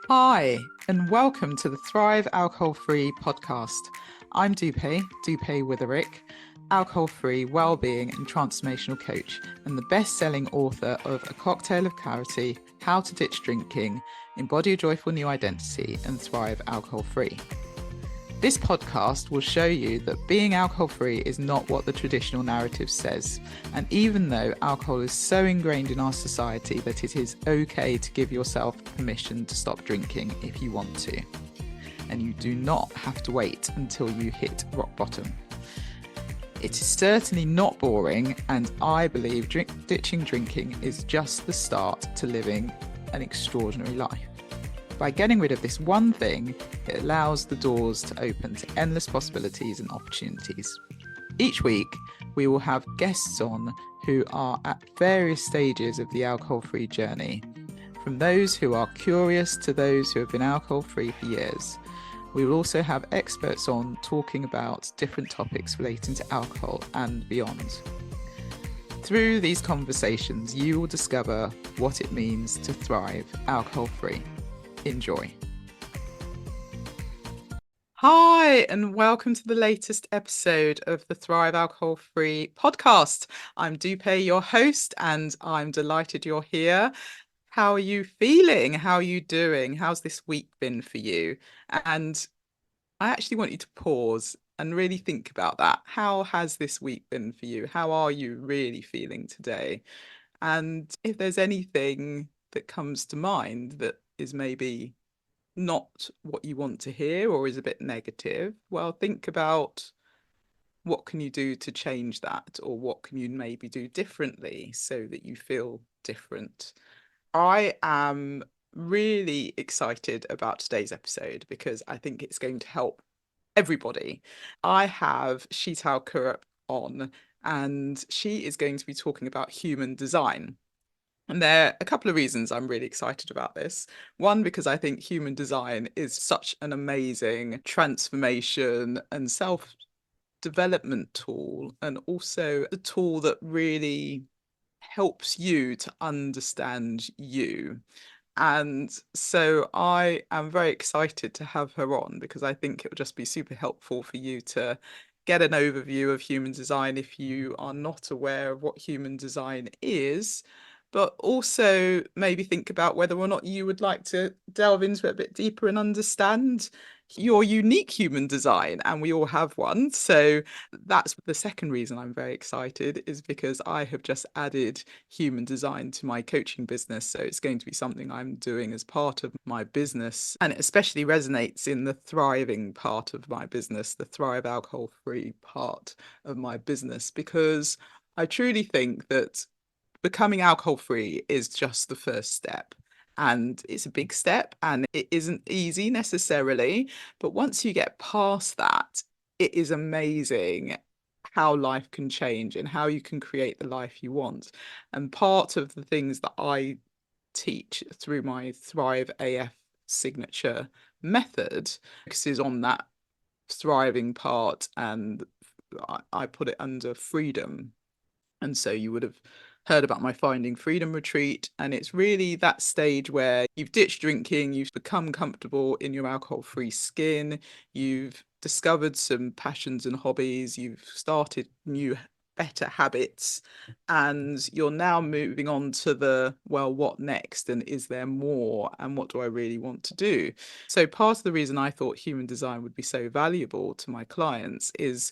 Hi, and welcome to the Thrive Alcohol Free podcast. I'm Dupe Witherick, alcohol free wellbeing and transformational coach, and the best selling author of A Cocktail of Clarity, How to Ditch Drinking, Embody a Joyful New Identity, and Thrive Alcohol Free. This podcast will show you that being alcohol free is not what the traditional narrative says. And even though alcohol is so ingrained in our society that it is okay to give yourself permission to stop drinking if you want to. And you do not have to wait until you hit rock bottom. It is certainly not boring, and I believe ditching drinking is just the start to living an extraordinary life. By getting rid of this one thing, it allows the doors to open to endless possibilities and opportunities. Each week, we will have guests on who are at various stages of the alcohol-free journey, from those who are curious to those who have been alcohol-free for years. We will also have experts on talking about different topics relating to alcohol and beyond. Through these conversations, you will discover what it means to thrive alcohol-free. Enjoy. Hi, and welcome to the latest episode of the Thrive Alcohol Free podcast. I'm Dupe, your host, and I'm delighted you're here. How are you feeling? How are you doing? How's this week been for you? And I actually want you to pause and really think about that. How has this week been for you? How are you really feeling today? And if there's anything that comes to mind that is maybe not what you want to hear or is a bit negative, well, think about what can you do to change that, or what can you maybe do differently so that you feel different. I am really excited about today's episode because I think it's going to help everybody. I have Sheetal Kurup on, and she is going to be talking about human design. And there are a couple of reasons I'm really excited about this. One, because I think human design is such an amazing transformation and self-development tool, and also a tool that really helps you to understand you. And so I am very excited to have her on because I think it will just be super helpful for you to get an overview of human design if you are not aware of what human design is, but also maybe think about whether or not you would like to delve into it a bit deeper and understand your unique human design. And we all have one. So that's the second reason I'm very excited, is because I have just added human design to my coaching business. So it's going to be something I'm doing as part of my business. And it especially resonates in the thriving part of my business, the Thrive Alcohol Free part of my business, because I truly think that becoming alcohol free is just the first step. And it's a big step and it isn't easy necessarily. But once you get past that, it is amazing how life can change and how you can create the life you want. And part of the things that I teach through my Thrive AF signature method focuses on that thriving part, and I put it under freedom. And so you would have heard about my Finding Freedom retreat. And it's really that stage where you've ditched drinking, you've become comfortable in your alcohol-free skin, you've discovered some passions and hobbies, you've started new, better habits, and you're now moving on to the, well, what next? And is there more? And what do I really want to do? So part of the reason I thought human design would be so valuable to my clients is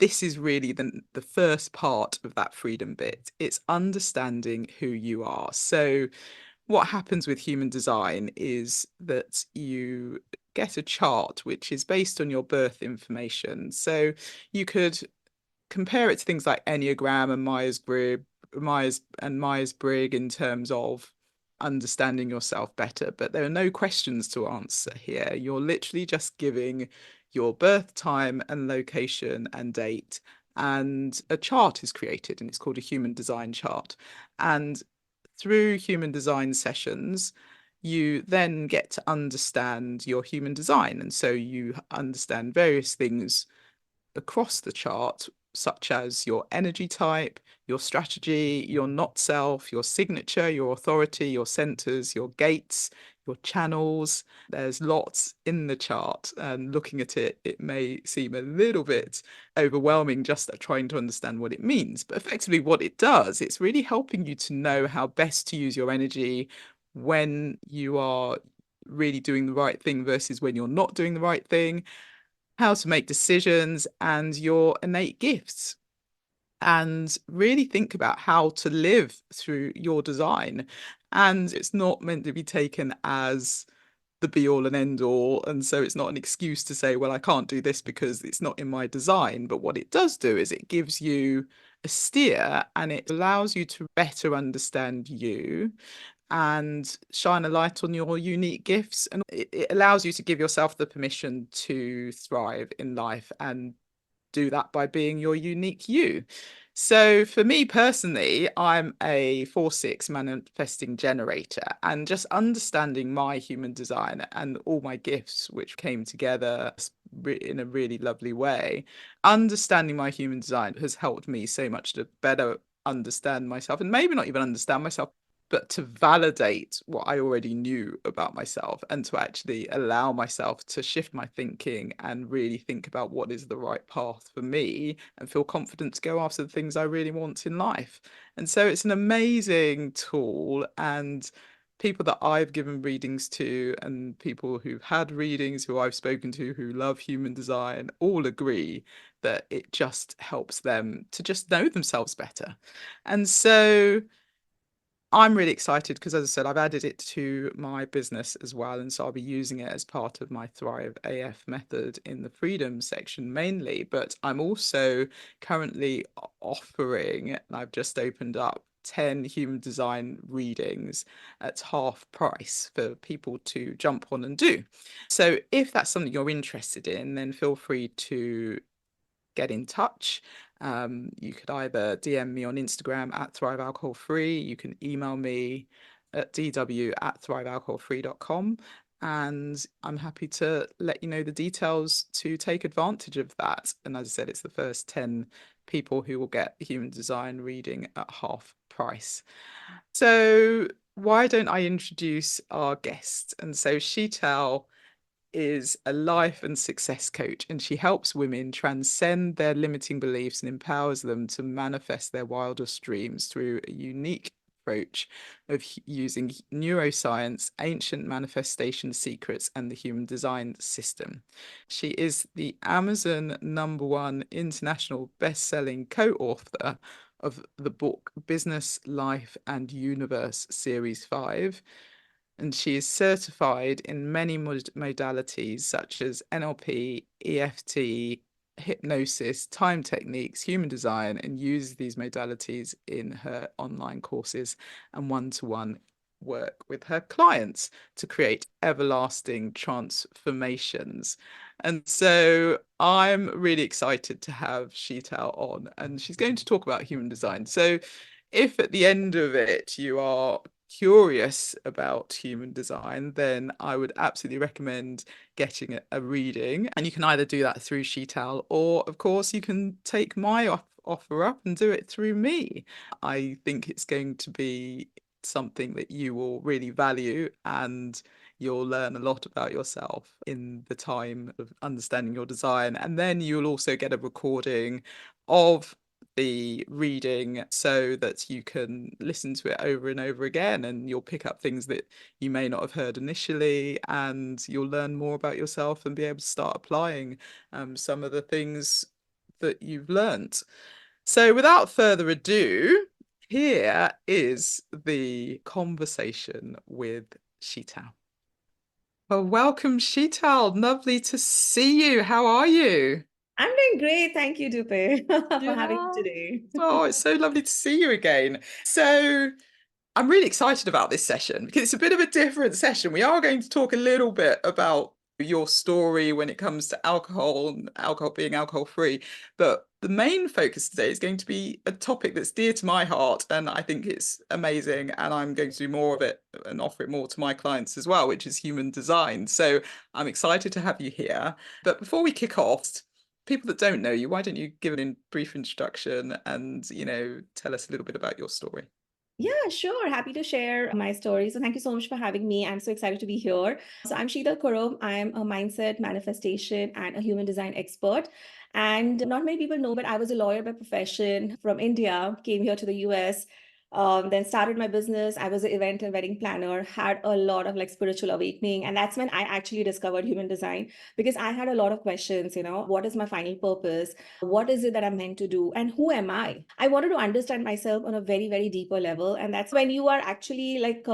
this is really the first part of that freedom bit. It's understanding who you are. So what happens with human design is that you get a chart which is based on your birth information. So you could compare it to things like Enneagram and Myers-Briggs in terms of understanding yourself better, but there are no questions to answer here. You're literally just giving your birth time and location and date, and a chart is created, and it's called a human design chart. And through human design sessions, you then get to understand your human design. And so you understand various things across the chart, such as your energy type, your strategy, your not self, your signature, your authority, your centers, your gates, your channels. There's lots in the chart, and looking at it, it may seem a little bit overwhelming just trying to understand what it means. But effectively, what it does, it's really helping you to know how best to use your energy when you are really doing the right thing versus when you're not doing the right thing, how to make decisions, and your innate gifts. And really think about how to live through your design. And it's not meant to be taken as the be all and end all. And so it's not an excuse to say, well, I can't do this because it's not in my design. But what it does do is it gives you a steer, and it allows you to better understand you and shine a light on your unique gifts. And it allows you to give yourself the permission to thrive in life and do that by being your unique you. So for me personally, I'm a 4/6 manifesting generator, and just understanding my human design and all my gifts, which came together in a really lovely way. Understanding my human design has helped me so much to better understand myself, and maybe not even understand myself, but to validate what I already knew about myself, and to actually allow myself to shift my thinking and really think about what is the right path for me and feel confident to go after the things I really want in life. And so it's an amazing tool, and people that I've given readings to and people who've had readings who I've spoken to who love human design all agree that it just helps them to just know themselves better. And so I'm really excited because, as I said, I've added it to my business as well. And so I'll be using it as part of my Thrive AF method in the freedom section mainly. But I'm also currently offering, and I've just opened up 10 human design readings at half price for people to jump on and do. So if that's something you're interested in, then feel free to get in touch. You could either DM me on Instagram at Thrive Alcohol Free. You can email me at dw@thrivealcoholfree.com. And I'm happy to let you know the details to take advantage of that. And as I said, it's the first 10 people who will get the human design reading at half price. So why don't I introduce our guest? And so Sheetal is a life and success coach, and she helps women transcend their limiting beliefs and empowers them to manifest their wildest dreams through a unique approach of using neuroscience, ancient manifestation secrets, and the human design system. She is the Amazon #1 international best-selling co-author of the book Business, Life, and Universe Series 5, and she is certified in many modalities such as NLP, EFT, hypnosis, time techniques, human design, and uses these modalities in her online courses and one-to-one work with her clients to create everlasting transformations. And so I'm really excited to have Sheetal on, and she's going to talk about human design. So if at the end of it you are curious about human design, then I would absolutely recommend getting a reading. And you can either do that through Sheetal, or of course you can take my offer up and do it through me. I think it's going to be something that you will really value, and you'll learn a lot about yourself in the time of understanding your design. And then you'll also get a recording of the reading so that you can listen to it over and over again, and you'll pick up things that you may not have heard initially, and you'll learn more about yourself and be able to start applying some of the things that you've learnt. So without further ado, here is the conversation with Sheetal. Well, welcome, Sheetal. Lovely to see you. How are you? I'm doing great. Thank you, Dupe, for having me Yeah. today. Oh, it's so lovely to see you again. So I'm really excited about this session because it's a bit of a different session. We are going to talk a little bit about your story when it comes to alcohol and alcohol being alcohol free. But the main focus today is going to be a topic that's dear to my heart, and I think it's amazing. And I'm going to do more of it and offer it more to my clients as well, which is human design. So I'm excited to have you here. But before we kick off, people that don't know you, why don't you give a brief introduction and, tell us a little bit about your story? Yeah, sure. Happy to share my story. So thank you so much for having me. I'm so excited to be here. So I'm Sheetal Kurup. I'm a mindset, manifestation, and a human design expert. And not many people know, but I was a lawyer by profession from India, came here to the US, then started my business. I was an event and wedding planner, had a lot of like spiritual awakening. And that's when I actually discovered human design because I had a lot of questions, what is my final purpose? What is it that I'm meant to do? And who am I? I wanted to understand myself on a very, very deeper level. And that's when you are actually like,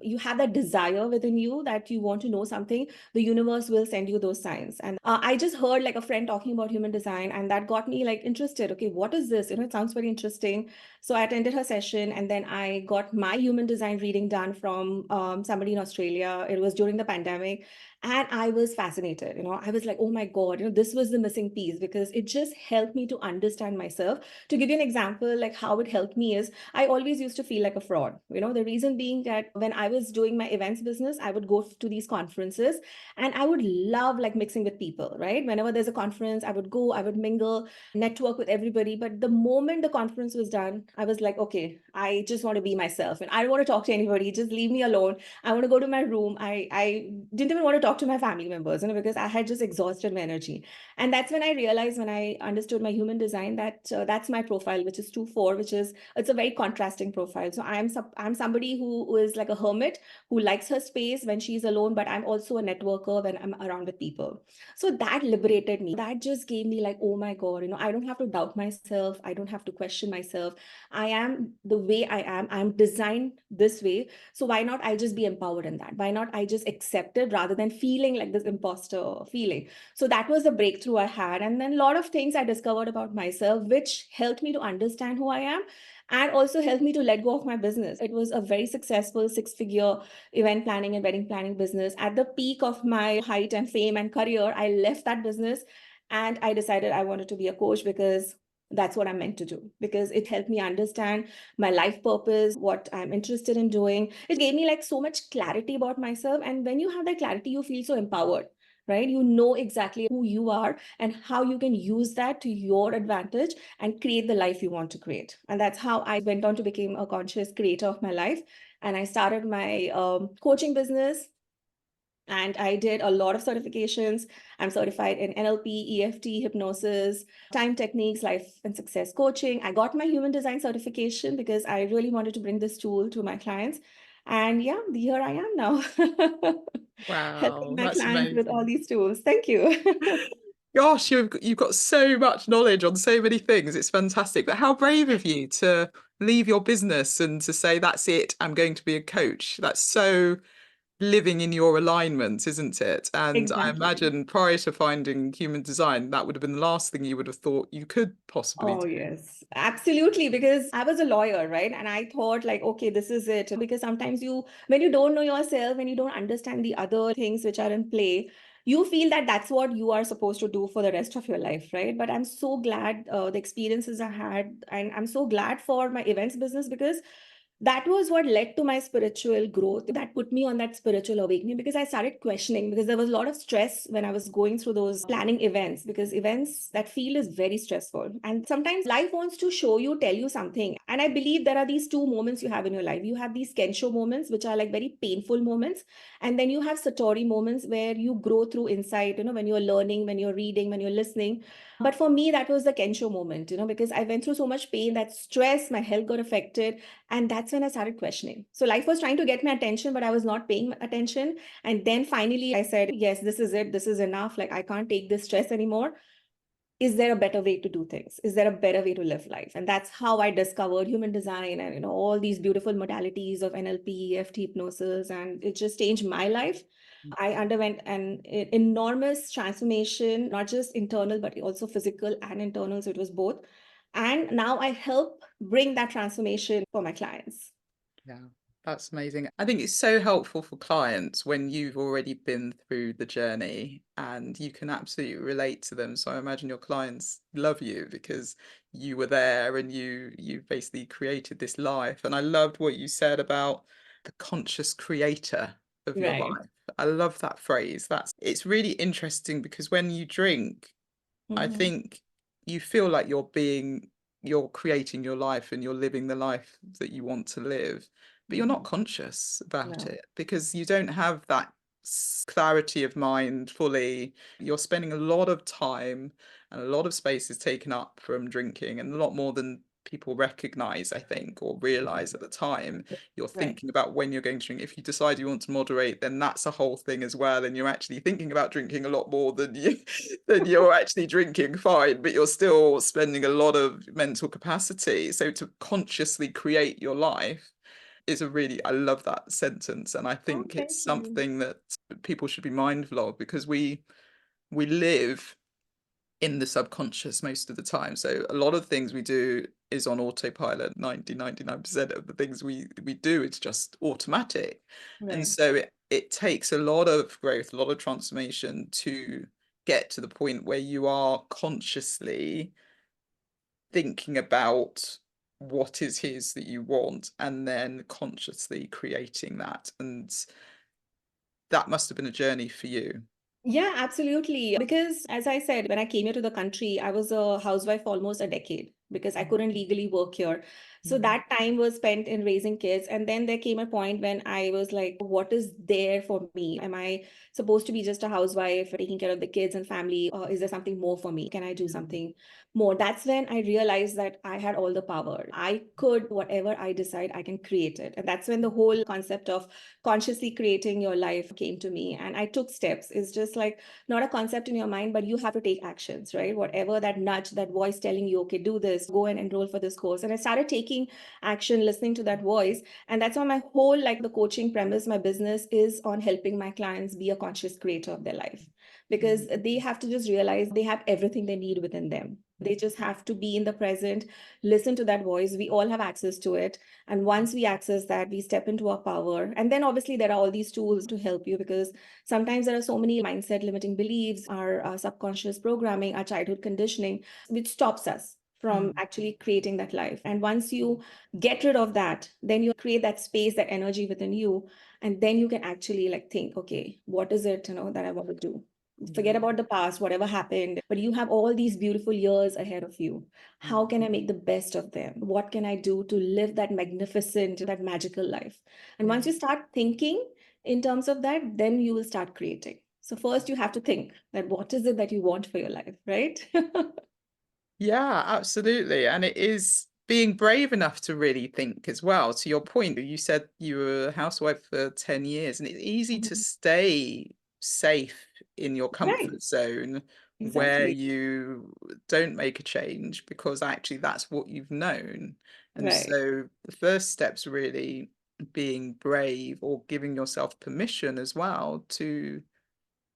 you have that desire within you that you want to know something, the universe will send you those signs. And I just heard like a friend talking about human design, and that got me like interested. Okay, what is this? It sounds very interesting. So I attended her session, and then I got my human design reading done from somebody in Australia. It was during the pandemic. And I was fascinated. I was like, oh my God, this was the missing piece because it just helped me to understand myself. To give you an example, like how it helped me is I always used to feel like a fraud. The reason being that when I was doing my events business, I would go to these conferences and I would love like mixing with people, right? Whenever there's a conference, I would go, I would mingle, network with everybody. But the moment the conference was done, I was like, okay, I just want to be myself and I don't want to talk to anybody. Just leave me alone. I want to go to my room. I didn't even want to talk to my family members, because I had just exhausted my energy. And that's when I realized, when I understood my human design, that that's my profile, which is 2-4, which is, it's a very contrasting profile. So I'm somebody who is like a hermit, who likes her space when she's alone, but I'm also a networker when I'm around with people. So that liberated me. That just gave me like, oh my God, I don't have to doubt myself. I don't have to question myself. I am the way I am. I'm designed this way. So why not I just be empowered in that? Why not I just accept it rather than feeling like this imposter feeling? So that was the breakthrough I had. And then a lot of things I discovered about myself, which helped me to understand who I am and also helped me to let go of my business. It was a very successful 6-figure event planning and wedding planning business. At the peak of my height and fame and career, I left that business and I decided I wanted to be a coach because that's what I'm meant to do, because it helped me understand my life purpose, what I'm interested in doing. It gave me like so much clarity about myself. And when you have that clarity, you feel so empowered, right? You know exactly who you are and how you can use that to your advantage and create the life you want to create. And that's how I went on to become a conscious creator of my life. And I started my coaching business, and I did a lot of certifications. I'm certified in NLP, EFT, hypnosis, time techniques, life and success coaching. I got my human design certification because I really wanted to bring this tool to my clients. And yeah, here I am now, helping Wow, my that's clients with all amazing. these tools. Thank you. Gosh, you've got so much knowledge on so many things. It's fantastic. But how brave of you to leave your business and to say, that's it, I'm going to be a coach. That's so living in your alignment, isn't it? And I Exactly. imagine prior to finding human design, that would have been the last thing you would have thought you could possibly Oh, do. yes, absolutely. Because I was a lawyer, right? And I thought, like, okay, this is it. Because sometimes when you don't know yourself, when you don't understand the other things which are in play, you feel that that's what you are supposed to do for the rest of your life, right? But I'm so glad the experiences I had. And I'm so glad for my events business because that was what led to my spiritual growth. That put me on that spiritual awakening because I started questioning, because there was a lot of stress when I was going through those planning events, because events, that field is very stressful. And sometimes life wants to show you, tell you something. And I believe there are these two moments you have in your life. You have these Kensho moments, which are like very painful moments. And then you have Satori moments where you grow through insight, when you're learning, when you're reading, when you're listening. But for me, that was the Kensho moment, because I went through so much pain, that stress, my health got affected. And that's when I started questioning. So life was trying to get my attention, but I was not paying attention. And then finally I said, yes, this is it. This is enough. Like, I can't take this stress anymore. Is there a better way to do things? Is there a better way to live life? And that's how I discovered human design and, all these beautiful modalities of NLP, EFT, hypnosis. And it just changed my life. I underwent an enormous transformation, not just internal, but also physical and internal. So it was both. And now I help bring that transformation for my clients. Yeah, that's amazing. I think it's so helpful for clients when you've already been through the journey and you can absolutely relate to them. So I imagine your clients love you because you were there and you basically created this life. And I loved what you said about the conscious creator of your Right. life. I love that phrase. It's really interesting because when you drink, I Mhm. think you feel like you're being you're creating your life and you're living the life that you want to live, but you're not conscious about No. it because you don't have that clarity of mind fully. You're spending a lot of time and a lot of space is taken up from drinking, and a lot more than people recognize, I think, or realize at the time. You're Right. thinking about when you're going to drink. If you decide you want to moderate, then that's a whole thing as well, and you're actually thinking about drinking a lot more than you're actually drinking fine, but you're still spending a lot of mental capacity. So to consciously create your life is a really, I love that sentence, and I Oh, think thank it's you. something that people should be mindful of, because we live in the subconscious most of the time. So a lot of things we do is on autopilot. 99% of the things we do, it's just automatic. And Right. so it takes a lot of growth, a lot of transformation to get to the point where you are consciously thinking about what it is that you want and then consciously creating that. And that must have been a journey for you. Yeah, absolutely. Because as I said, when I came here to the country, I was a housewife for almost a decade because I couldn't legally work here. So Mm, that time was spent in raising kids. And then there came a point when I was like, what is there for me? Am I supposed to be just a housewife taking care of the kids and family? Or is there something more for me? Can I do mm, something more? That's when I realized that I had all the power. I could, whatever I decide, I can create it. And that's when the whole concept of consciously creating your life came to me, and I took steps. It's just like not a concept in your mind, but you have to take actions, right? Whatever that nudge, that voice telling you, okay, do this, go and enroll for this course. And I started taking action, listening to that voice. And that's why my whole, like, the coaching premise, my business is on helping my clients be a conscious creator of their life, because mm, they have to just realize they have everything they need within them. They just have to be in the present, listen to that voice. We all have access to it, and once we access that, we step into our power. And then obviously there are all these tools to help you, because sometimes there are so many mindset limiting beliefs, our subconscious programming, our childhood conditioning, which stops us from mm, actually creating that life. And once you get rid of that, then you create that space, that energy within you. And then you can actually like think, okay, what is it, that I want to do? Forget mm, about the past, whatever happened, but you have all these beautiful years ahead of you. How mm, can I make the best of them? What can I do to live that magnificent, that magical life? And once mm. you start thinking in terms of that, then you will start creating. So first you have to think that what is it that you want for your life, right? Yeah, absolutely. And it is being brave enough to really think as well. To your point, you said you were a housewife for 10 years, and it's easy to Mhm. stay safe in your Right, comfort zone where exactly. you don't make a change because actually that's what you've known. And Right, so the first step's really being brave or giving yourself permission as well to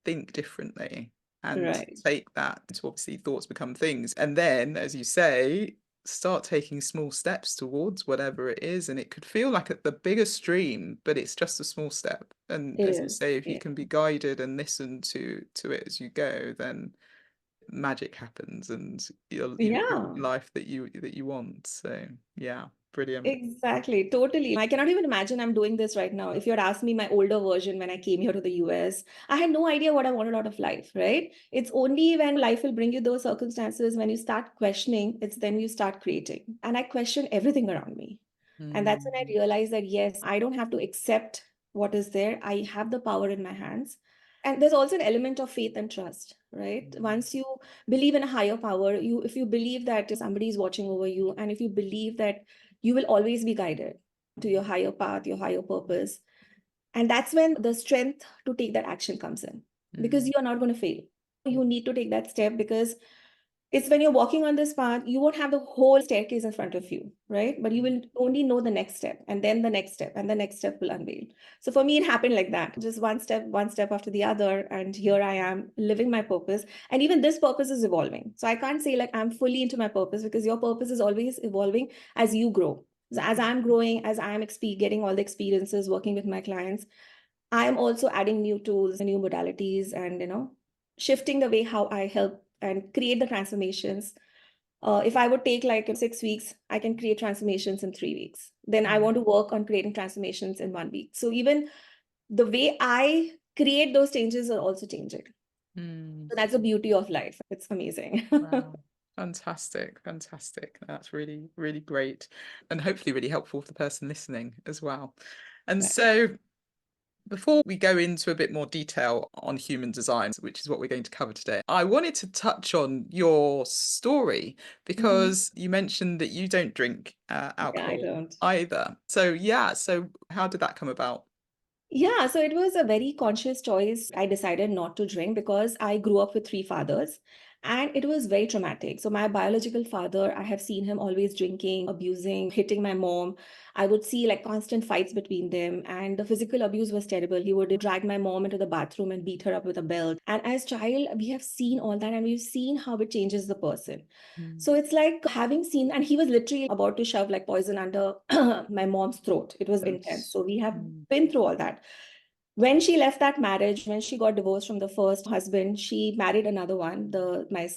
think differently and right. take that. So obviously thoughts become things. And then, as you say, start taking small steps towards whatever it is. And it could feel like the bigger stream, but it's just a small step. And It as you is. say, if you Yeah. can be guided and listen to it as you go, then magic happens and you'll live Yeah. the life that you want. So yeah, brilliant. Exactly, totally. I cannot even imagine I'm doing this right now. If you had asked me my older version when I came here to the US, I had no idea what I wanted out of life, right? It's only when life will bring you those circumstances, when you start questioning, it's then you start creating. And I question everything around me. And that's when I Mm, realized that, yes, I don't have to accept what is there. I have the power in my hands. And there's also an element of faith and trust, right? mm, Once you believe in a higher power, if you believe that somebody is watching over you, and if you believe that you will always be guided to your higher path, your higher purpose. And that's when the strength to take that action comes in, because mm, you are not going to fail. You need to take that step, because it's when you're walking on this path, you won't have the whole staircase in front of you, right? But you mm, will only know the next step, and then the next step, and the next step will unveil. So for me, it happened like that, just one step after the other. And here I am living my purpose. And even this purpose is evolving. So I can't say like I'm fully into my purpose, because your purpose is always evolving as you grow. So as I'm growing, as I'm getting all the experiences working with my clients, I am also adding new tools, new modalities, and shifting the way how I help and create the transformations. If I would take like 6 weeks, I can create transformations in 3 weeks. Then I mm, want to work on creating transformations in 1 week. So even the way I create those changes are also changing. mm. So that's the beauty of life. It's amazing. Wow. Fantastic, fantastic. That's really, really great, and hopefully really helpful for the person listening as well. And Right. so, before we go into a bit more detail on human design, which is what we're going to cover today, I wanted to touch on your story Mhm. because you mentioned that you don't drink Yeah, I alcohol don't. either. So, yeah, so how did that come about? Yeah, so it was a very conscious choice. I decided not to drink because I grew up with three fathers and it was very traumatic. So, my biological father, I have seen him always drinking, abusing, hitting my mom. I would see like constant fights between them, and the physical abuse was terrible. He would drag my mom into the bathroom and beat her up with a belt. And as child, we have seen all that and we've seen how it changes the person. Mm. So it's like having seen, and he was literally about to shove like poison under my mom's throat. It was intense. Yes. So we have Mm. been through all that. When she left that marriage, when she got divorced from the first husband, she married another one, my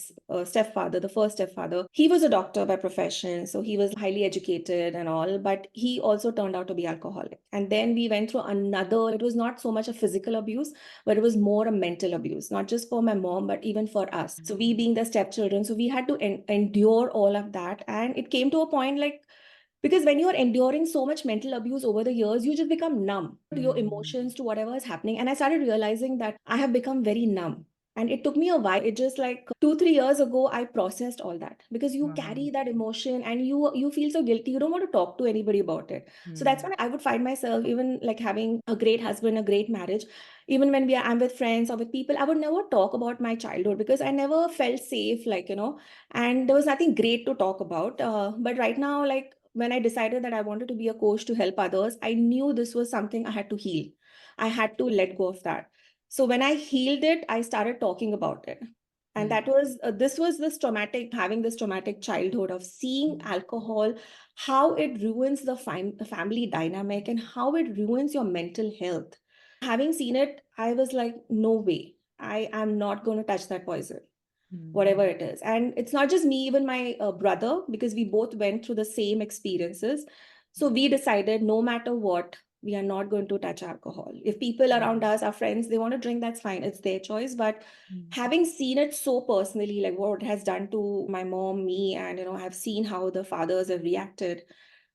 stepfather, the first stepfather. He was a doctor by profession, so he was highly educated and all, but he also turned out to be alcoholic. And then we went through another, it was not so much a physical abuse, but it was more a mental abuse, not just for my mom, but even for us. So we being the stepchildren, so we had to endure all of that. And it came to a point like, because when you're enduring so much mental abuse over the years, you just become numb to your Mm. emotions, to whatever is happening. And I started realizing that I have become very numb. And it took me a while. It just like 2, 3 years ago, I processed all that because you Wow. carry that emotion and you feel so guilty. You don't want to talk to anybody about it. So that's Mm. when I would find myself even like having a great husband, a great marriage. Even when I'm with friends or with people, I would never talk about my childhood because I never felt safe, and there was nothing great to talk about. But right now, like when I decided that I wanted to be a coach to help others, I knew this was something I had to heal. I had to let go of that. So when I healed it, I started talking about it. And Mm. that was, this was this traumatic, having this traumatic childhood of seeing Mm. alcohol, how it ruins the family dynamic and how it ruins your mental health. Having seen it, I was like, no way, I am not going to touch that poison, Mm. whatever it is. And it's not just me, even my brother, because we both went through the same experiences. So we decided no matter what, we are not going to touch alcohol. If people around us, our friends, they want to drink, that's fine. It's their choice. But Mm. having seen it so personally, like what it has done to my mom, me, and I've seen how the fathers have reacted,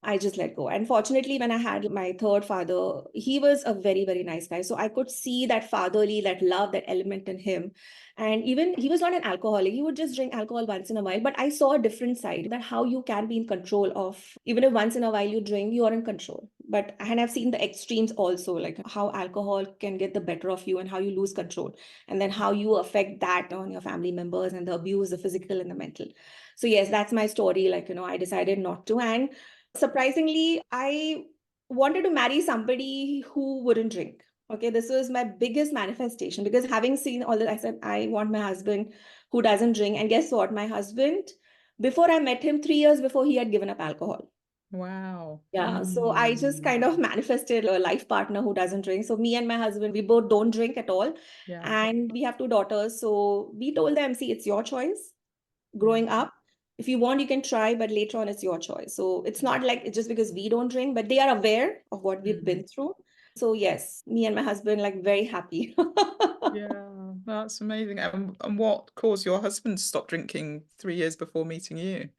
I just let go. And fortunately, when I had my third father, he was a very, very nice guy. So I could see that fatherly, that love, that element in him. And even he was not an alcoholic. He would just drink alcohol once in a while. But I saw a different side, that how you can be in control of, even if once in a while you drink, you are in control. And I've seen the extremes also, like how alcohol can get the better of you and how you lose control. And then how you affect that on your family members and the abuse, the physical and the mental. So yes, that's my story. I decided not to. And surprisingly, I wanted to marry somebody who wouldn't drink. Okay, this was my biggest manifestation because having seen all that, I said, I want my husband who doesn't drink. And guess what? My husband, before I met him, 3 years before, he had given up alcohol. Wow. Yeah, so I just Mm. kind of manifested a life partner who doesn't drink. So me and my husband, we both don't drink at all. Yeah. And we have two daughters. So we told them, see, it's your choice Yeah. growing up. If you want, you can try, but later on, it's your choice. So it's not like it's just because we don't drink, but they are aware of what we've Mm. been through. So yes, me and my husband, like very happy. Yeah, that's amazing. And what caused your husband to stop drinking 3 years before meeting you?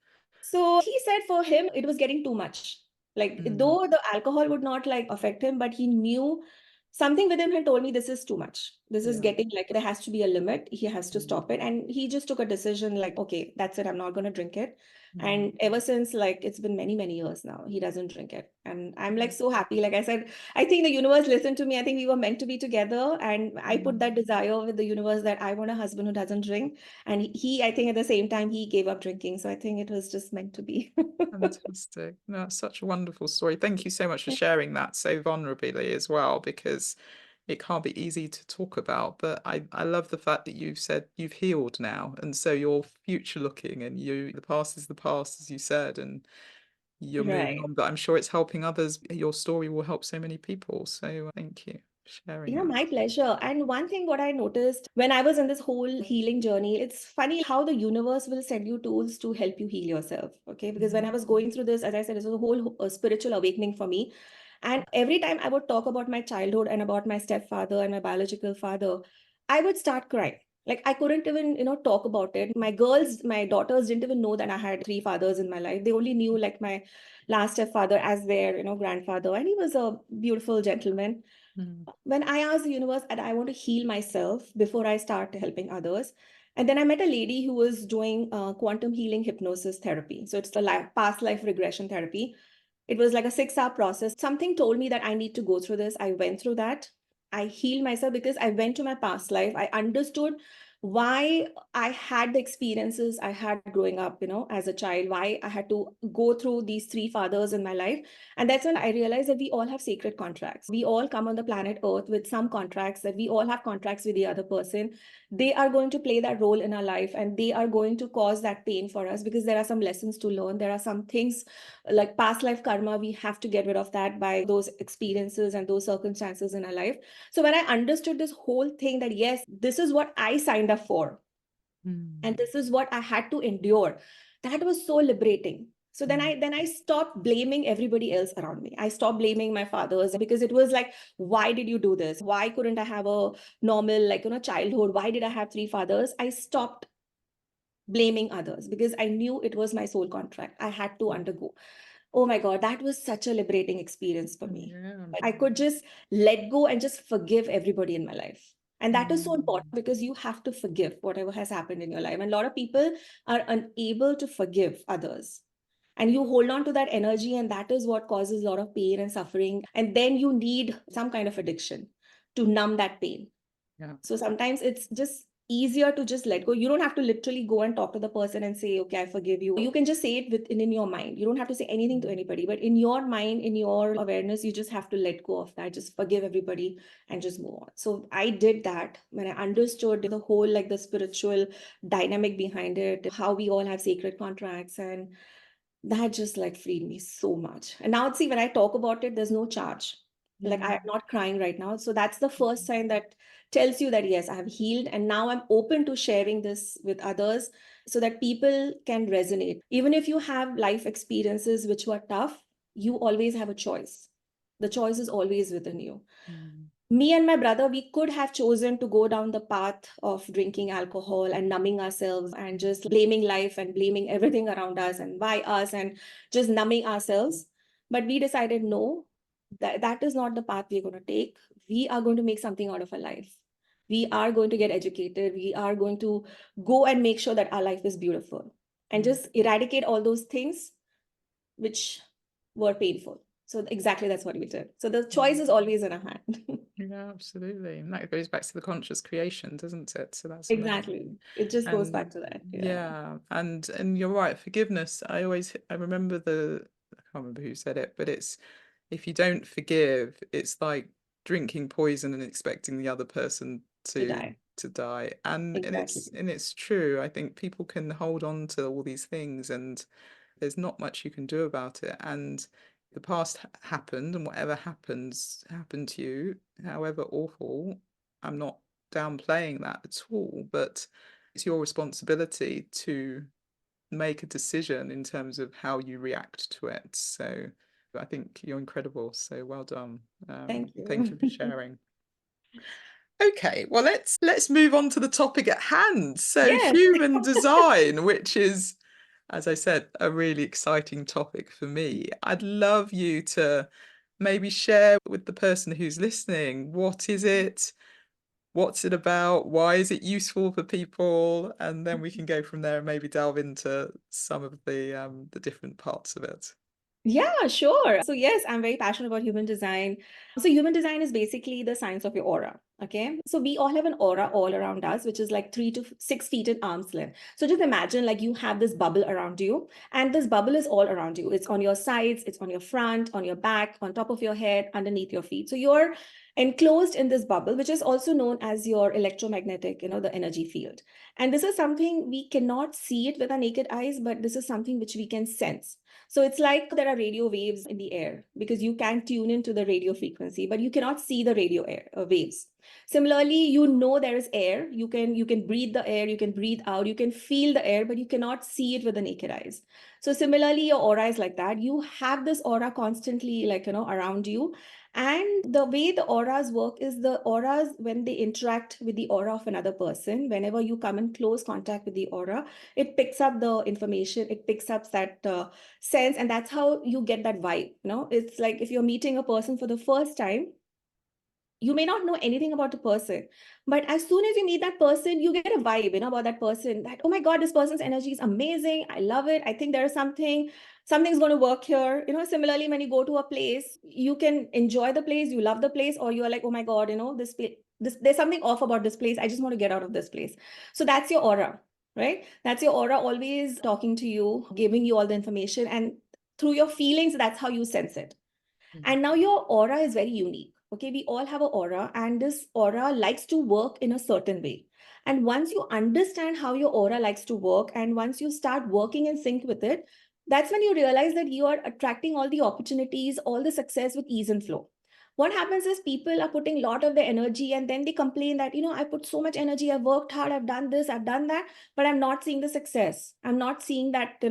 So he said for him, it was getting too much. Like, Mm. though the alcohol would not like affect him, but he knew something within him told me this is too much. This is Yeah. getting like there has to be a limit. He has to Mm. stop it. And he just took a decision like, okay, that's it. I'm not going to drink it. Mm. And ever since, like, it's been many, many years now, he doesn't drink it. And I'm like Mm. so happy. Like I said, I think the universe listened to me. I think we were meant to be together. And I put Mm. that desire with the universe that I want a husband who doesn't drink. And I think at the same time, he gave up drinking. So I think it was just meant to be. Fantastic. No, that's such a wonderful story. Thank you so much for sharing that so vulnerably as well, because it can't be easy to talk about. But I love the fact that you've said you've healed now. And so you're future looking and the past is the past, as you said, and you're moving Right. on. But I'm sure it's helping others. Your story will help so many people. So thank you for sharing Yeah, that. my pleasure. And one thing what I noticed when I was in this whole healing journey, it's funny how the universe will send you tools to help you heal yourself. Okay. Because when I Mm. was going through this, as I said, it was a whole spiritual awakening for me. And every time I would talk about my childhood and about my stepfather and my biological father, I would start crying. Like I couldn't even, talk about it. My daughters didn't even know that I had three fathers in my life. They only knew like my last stepfather as their, grandfather. And he was a beautiful gentleman. Mm. When I asked the universe that I want to heal myself before I start helping others. And then I met a lady who was doing quantum healing hypnosis therapy. So it's the past life regression therapy. It was like a 6 hour process. Something told me that I need to go through this. I went through that. I healed myself because I went to my past life. I understood why I had the experiences I had growing up, as a child, why I had to go through these three fathers in my life. And that's when I realized that we all have sacred contracts. We all come on the planet Earth with some contracts, that we all have contracts with the other person. They are going to play that role in our life, and they are going to cause that pain for us because there are some lessons to learn. There are some things like past life karma, we have to get rid of that by those experiences and those circumstances in our life. So when I understood this whole thing, that yes, this is what I signed up for and Mm. this is what I had to endure, that was so liberating. So then Mm. I stopped blaming everybody else around me. I stopped blaming my fathers because it was like, why did you do this? Why couldn't I have a normal, like, childhood? Why did I have three fathers? I stopped blaming others because I knew it was my soul contract I had to undergo. Oh my God, that was such a liberating experience for me. Yeah. I could just let go and just forgive everybody in my life. And that is so important Mm. because you have to forgive whatever has happened in your life. And a lot of people are unable to forgive others. And you hold on to that energy, and that is what causes a lot of pain and suffering. And then you need some kind of addiction to numb that pain. Yeah. So sometimes it's just easier to just let go. You don't have to literally go and talk to the person and say, okay, I forgive you. You can just say it within in your mind. You don't have to say anything to anybody, but in your mind, in your awareness, you just have to let go of that. Just forgive everybody and just move on. So I did that when I understood the whole, like the spiritual dynamic behind it, how we all have sacred contracts, and that just like freed me so much. And now see, when I talk about it, there's no charge. Like I am Mm. not crying right now. So that's the first sign that tells you that yes, I have healed. And now I'm open to sharing this with others so that people can resonate. Even if you have life experiences which were tough, you always have a choice. The choice is always within you. Mm. Me and my brother, we could have chosen to go down the path of drinking alcohol and numbing ourselves and just blaming life and blaming everything around us and why us and just numbing ourselves. But we decided no, that is not the path we're going to take. We are going to make something out of our life. We are going to get educated. We are going to go and make sure that our life is beautiful and Mm. just eradicate all those things which were painful. So exactly that's what we did. So the choice Mm. is always in our hand. Yeah, absolutely. And that goes back to the conscious creation, doesn't it? So that's amazing. Exactly. It just goes And back to that. Yeah. yeah, and you're right, forgiveness. I remember I can't remember who said it, but it's if you don't forgive, it's like drinking poison and expecting the other person To die. to die. And Exactly. it's true. I think people can hold on to all these things and there's not much you can do about it. And the past happened, and whatever happened to you, however awful. I'm not downplaying that at all, but it's your responsibility to make a decision in terms of how you react to it. So I think you're incredible. So well done. Thank Thank you. you for sharing. Okay, well let's move on to the topic at hand. So Yes. human design, which is, as I said, a really exciting topic for me. I'd love you to maybe share with the person who's listening, what is it? What's it about? Why is it useful for people? And then we can go from there and maybe delve into some of the different parts of it. Yeah, sure. So yes, I'm very passionate about human design. So human design is basically the science of your aura. Okay. So we all have an aura all around us, which is like 3 to 6 feet in arm's length. So just imagine like you have this bubble around you, and this bubble is all around you. It's on your sides, it's on your front, on your back, on top of your head, underneath your feet. So you're enclosed in this bubble, which is also known as your electromagnetic, the energy field. And this is something we cannot see it with our naked eyes, but this is something which we can sense. So it's like there are radio waves in the air because you can tune into the radio frequency, but you cannot see the radio waves. Similarly, there is air. You can breathe the air, you can breathe out, you can feel the air, but you cannot see it with the naked eyes. So similarly, your aura is like that. You have this aura constantly, like around you, And the way the auras work is the auras, when they interact with the aura of another person, whenever you come in close contact with the aura, it picks up the information, it picks up that sense, and that's how you get that vibe. It's like if you're meeting a person for the first time, you may not know anything about the person, but as soon as you meet that person, you get a vibe, about that person, that, oh my God, this person's energy is amazing. I love it. I think there is something's going to work here. Similarly, when you go to a place, you can enjoy the place, you love the place, or you are like, oh my God, there's something off about this place. I just want to get out of this place. So that's your aura, right? That's your aura always talking to you, giving you all the information. And through your feelings, that's how you sense it. And now your aura is very unique. Okay, we all have an aura, and this aura likes to work in a certain way. And once you understand how your aura likes to work, and once you start working in sync with it, that's when you realize that you are attracting all the opportunities, all the success with ease and flow. What happens is people are putting a lot of their energy, and then they complain that, I put so much energy, I've worked hard, I've done this, I've done that, but I'm not seeing the success. I'm not seeing that,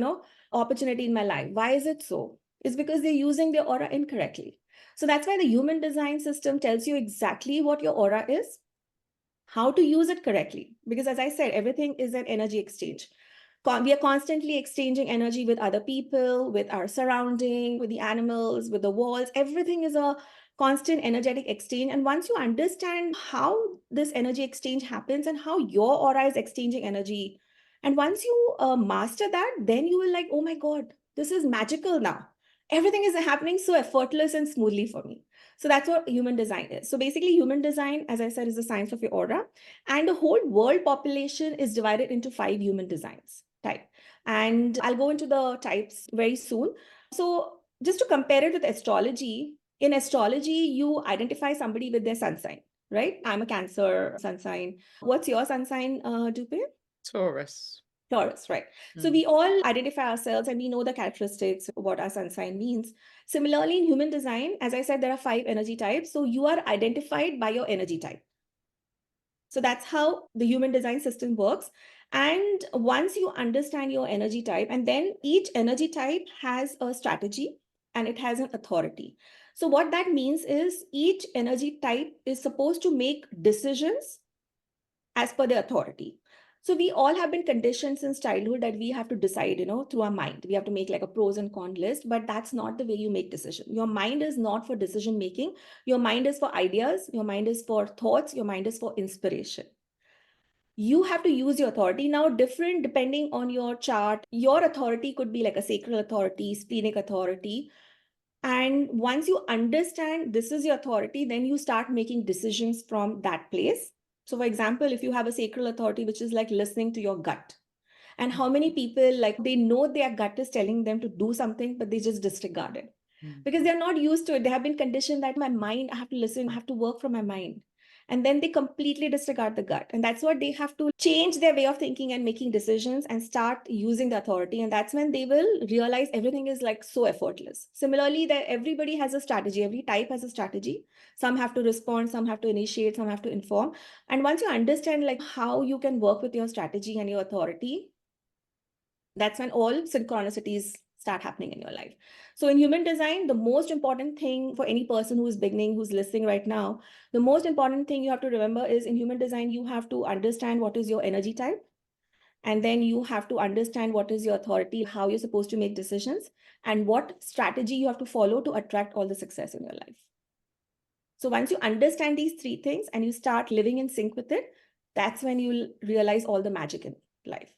opportunity in my life. Why is it so? It's because they're using their aura incorrectly. So that's why the human design system tells you exactly what your aura is, how to use it correctly. Because as I said, everything is an energy exchange. We are constantly exchanging energy with other people, with our surrounding, with the animals, with the walls. Everything is a constant energetic exchange. And once you understand how this energy exchange happens and how your aura is exchanging energy, and once you master that, then you will like, oh my God, this is magical now. Everything is happening so effortless and smoothly for me. So that's what human design is. So basically, human design, as I said, is the science of your aura. And the whole world population is divided into 5 human designs type. And I'll go into the types very soon. So just to compare it with astrology, in astrology, you identify somebody with their sun sign, right? I'm a Cancer sun sign. What's your sun sign, Dupe? Taurus. Taurus, right? So we all identify ourselves and we know the characteristics, what our sun sign means. Similarly, in human design, as I said, there are 5 energy types. So you are identified by your energy type. So that's how the human design system works. And once you understand your energy type, and then each energy type has a strategy and it has an authority. So what that means is each energy type is supposed to make decisions as per the authority. So we all have been conditioned since childhood that we have to decide, through our mind. We have to make like a pros and cons list, but that's not the way you make decision. Your mind is not for decision making. Your mind is for ideas. Your mind is for thoughts. Your mind is for inspiration. You have to use your authority. Now, different depending on your chart, your authority could be like a sacral authority, splenic authority. And once you understand this is your authority, then you start making decisions from that place. So, for example, if you have a sacral authority, which is like listening to your gut, and how many people, like, they know their gut is telling them to do something, but they just disregard it because they're not used to it. They have been conditioned that my mind, I have to listen, I have to work from my mind. And then they completely disregard the gut. And that's what they have to change their way of thinking and making decisions and start using the authority. And that's when they will realize everything is like so effortless. Similarly, that everybody has a strategy, every type has a strategy. Some have to respond, some have to initiate, some have to inform. And once you understand like how you can work with your strategy and your authority, that's when all synchronicities start happening in your life. So in human design, the most important thing for any person who is beginning, who's listening right now, the most important thing you have to remember is in human design, you have to understand what is your energy type. And then you have to understand what is your authority, how you're supposed to make decisions, and what strategy you have to follow to attract all the success in your life. So once you understand these 3 things and you start living in sync with it, that's when you'll realize all the magic in life.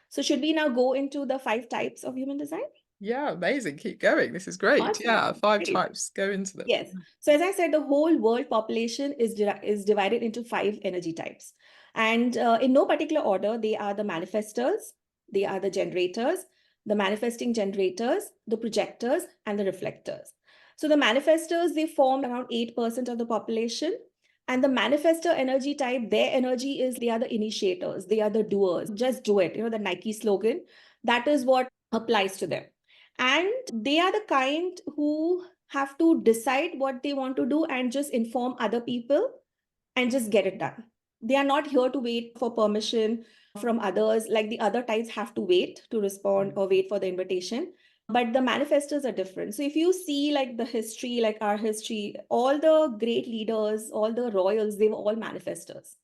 So should we now go into the 5 types of human design? Yeah, amazing. Keep going. This is great. Awesome. Yeah, 5 Great. types. Go into them. Yes. So as I said, the whole world population is divided into 5 energy types. And in no particular order, they are the manifestors, they are the generators, the manifesting generators, the projectors, and the reflectors. So the manifestors, they form around 8% of the population. And the manifestor energy type, their energy is they are the initiators, they are the doers. Just do it. The Nike slogan, that is what applies to them. And they are the kind who have to decide what they want to do and just inform other people and just get it done. They are not here to wait for permission from others. Like the other types have to wait to respond or wait for the invitation. But the manifestors are different. So if you see like the history, like our history, all the great leaders, all the royals, they were all manifestors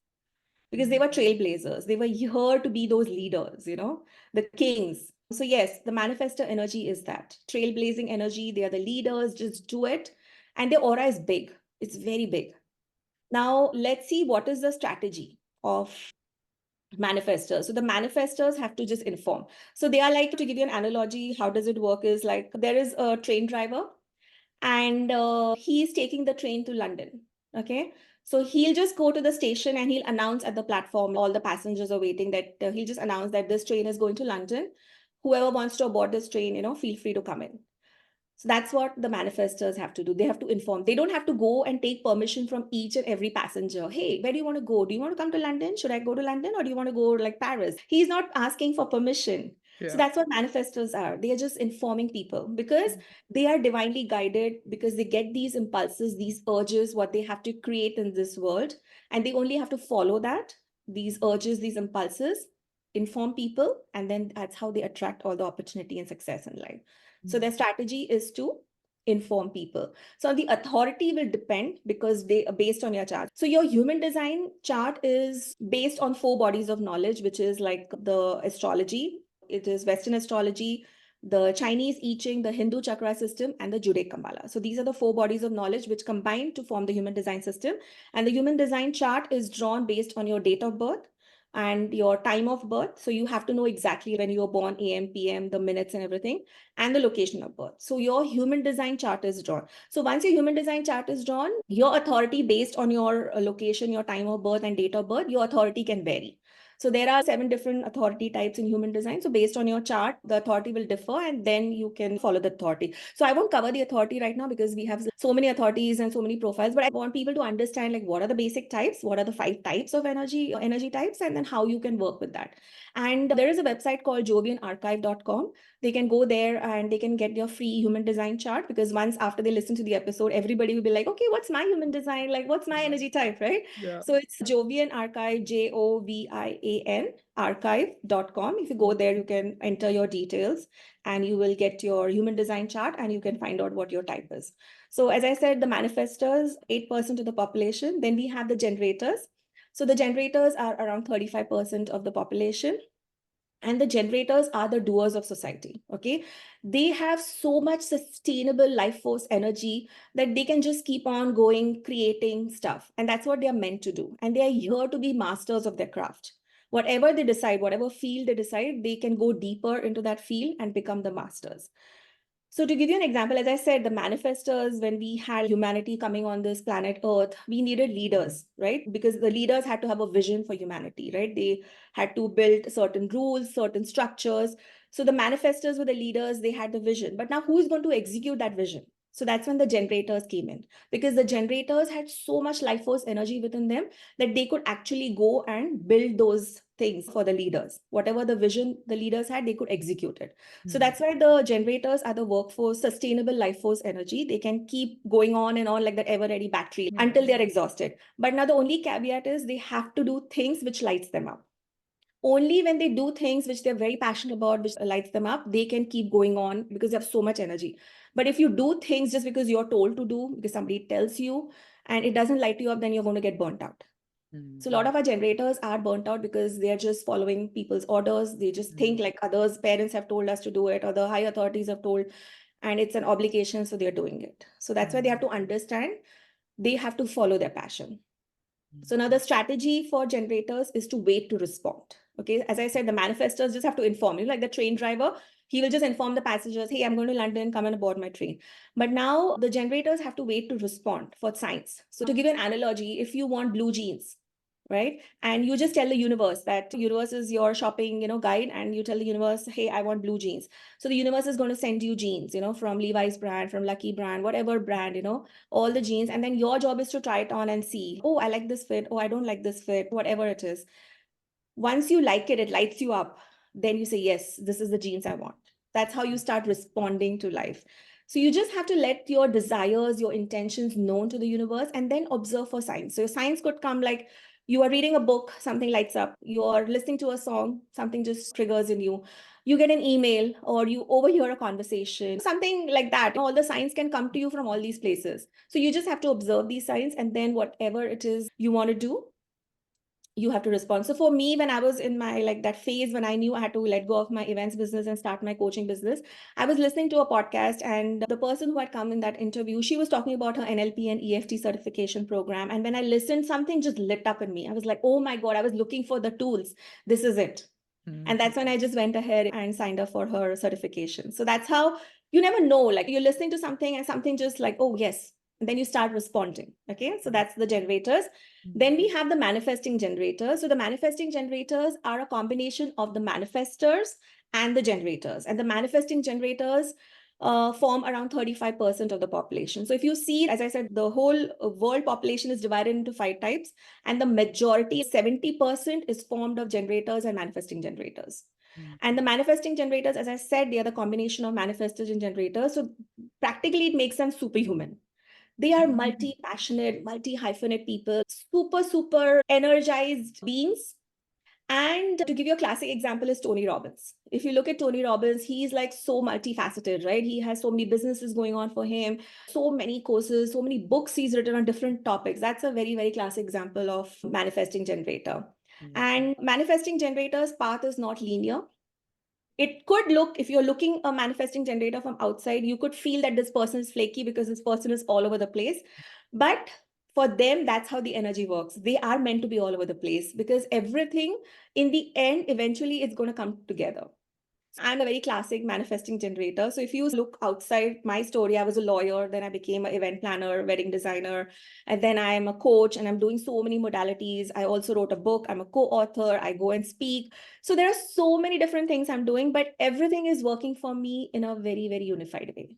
because they were trailblazers. They were here to be those leaders, the kings. So yes, the manifestor energy is that trailblazing energy. They are the leaders, just do it. And their aura is big. It's very big. Now, let's see what is the strategy of manifestors. So the manifestors have to just inform. So they are like, to give you an analogy, how does it work is like there is a train driver and he is taking the train to London. Okay. So he'll just go to the station and he'll announce at the platform, all the passengers are waiting, that he'll just announce that this train is going to London. Whoever wants to board this train, feel free to come in. So that's what the manifestors have to do. They have to inform. They don't have to go and take permission from each and every passenger. Hey, where do you want to go? Do you want to come to London? Should I go to London or do you want to go like Paris? He's not asking for permission. So that's what manifestors are. They are just informing people because they are divinely guided, because they get these impulses, these urges, what they have to create in this world. And they only have to follow that, these urges, these impulses, inform people. And then that's how they attract all the opportunity and success in life. So their strategy is to inform people. So the authority will depend because they are based on your chart. So your human design chart is based on 4 bodies of knowledge, which is like the astrology. It is Western astrology, the Chinese I Ching, the Hindu chakra system, and the Judaic Kabbalah. So these are the 4 bodies of knowledge which combine to form the human design system. And the human design chart is drawn based on your date of birth and your time of birth. So you have to know exactly when you were born, AM, PM, the minutes and everything, and the location of birth. So your human design chart is drawn. So once your human design chart is drawn, your authority based on your location, your time of birth and date of birth, your authority can vary. So there are 7 different authority types in human design. So based on your chart, the authority will differ and then you can follow the authority. So I won't cover the authority right now because we have so many authorities and so many profiles, but I want people to understand like what are the basic types, what are the 5 types of energy types, and then how you can work with that. And there is a website called jovianarchive.com. They can go there and they can get your free human design chart, because once after they listen to the episode, everybody will be like, okay, what's my human design? Like, what's my energy type, right? So it's Jovian Archive, Jovian archive.com. If you go there, you can enter your details and you will get your human design chart and you can find out what your type is. So as I said, the manifestors, 8% of the population. Then we have the generators. So the generators are around 35% of the population. And the generators are the doers of society. Okay. They have so much sustainable life force energy that they can just keep on going, creating stuff. And that's what they are meant to do. And they are here to be masters of their craft. Whatever they decide, whatever field they decide, they can go deeper into that field and become the masters. So to give you an example, as I said, the manifestors, when we had humanity coming on this planet Earth, we needed leaders, right? Because the leaders had to have a vision for humanity, right? They had to build certain rules, certain structures. So the manifestors were the leaders, they had the vision. But now who is going to execute that vision? So that's when the generators came in, because the generators had so much life force energy within them that they could actually go and build those things for the leaders. Whatever the vision the leaders had, they could execute it. So that's why the generators are the workforce, sustainable life force energy. They can keep going on and on like that ever-ready battery until they're exhausted. But now the only caveat is they have to do things which lights them up. Only when they do things which they're very passionate about, which lights them up, they can keep going on because they have so much energy. But if you do things just because you're told to do, because somebody tells you, and it doesn't light you up, then you're going to get burnt out. So a lot of our generators are burnt out because they're just following people's orders. They just think like others, parents have told us to do it, or the high authorities have told, and it's an obligation, so they're doing it. So that's why they have to understand they have to follow their passion. So now the strategy for generators is to wait to respond. Okay, as I said, the manifestors just have to inform you, like the train driver, he will just inform the passengers, hey, I'm going to London, come and board my train. But now the generators have to wait to respond for signs. So to give you an analogy, if you want blue jeans, right? And you just tell the universe that universe is your shopping, guide, and you tell the universe, hey, I want blue jeans. So the universe is going to send you jeans, from Levi's brand, from Lucky brand, whatever brand, all the jeans. And then your job is to try it on and see, oh, I like this fit. Oh, I don't like this fit, whatever it is. Once you like it, it lights you up. Then you say, yes, this is the jeans I want. That's how you start responding to life. So you just have to let your desires, your intentions known to the universe, and then observe for signs. So your signs could come like, You are reading a book, something lights up. You are listening to a song, something just triggers in you. You get an email or you overhear a conversation, something like that. All the signs can come to you from all these places. So you just have to observe these signs, and then whatever it is you want to do, you have to respond. So for me, when I was in my like that phase when I knew I had to let go of my events business and start my coaching business, I was listening to a podcast, and the person who had come in that interview, she was talking about her NLP and EFT certification program. And when I listened, something just lit up in me. I was like, oh my God, I was looking for the tools. This is it. And that's when I just went ahead and signed up for her certification. So that's how you never know, like you're listening to something and something just like, oh, yes. And then you start responding. Okay. So that's the generators. Then we have the manifesting generators. So the manifesting generators are a combination of the manifestors and the generators. And the manifesting generators form around 35% of the population. So if you see, as I said, the whole world population is divided into 5 types, and the majority, 70%, is formed of generators and manifesting generators. And the manifesting generators, as I said, they are the combination of manifestors and generators. So practically, it makes them superhuman. They are multi-passionate, multi-hyphenate people, super, super energized beings. And to give you a classic example is Tony Robbins. If you look at Tony Robbins, he's like so multifaceted, right? He has so many businesses going on for him, so many courses, so many books he's written on different topics. That's a very, very classic example of manifesting generator. And manifesting generator's path is not linear. It could look, if you're looking a manifesting generator from outside, you could feel that this person is flaky because this person is all over the place. But for them, that's how the energy works. They are meant to be all over the place because everything in the end, eventually, it's going to come together. I'm a very classic manifesting generator. So if you look outside my story, I was a lawyer, then I became an event planner, wedding designer, and then I am a coach and I'm doing so many modalities. I also wrote a book. I'm a co-author. I go and speak. So there are so many different things I'm doing, but everything is working for me in a very, very unified way.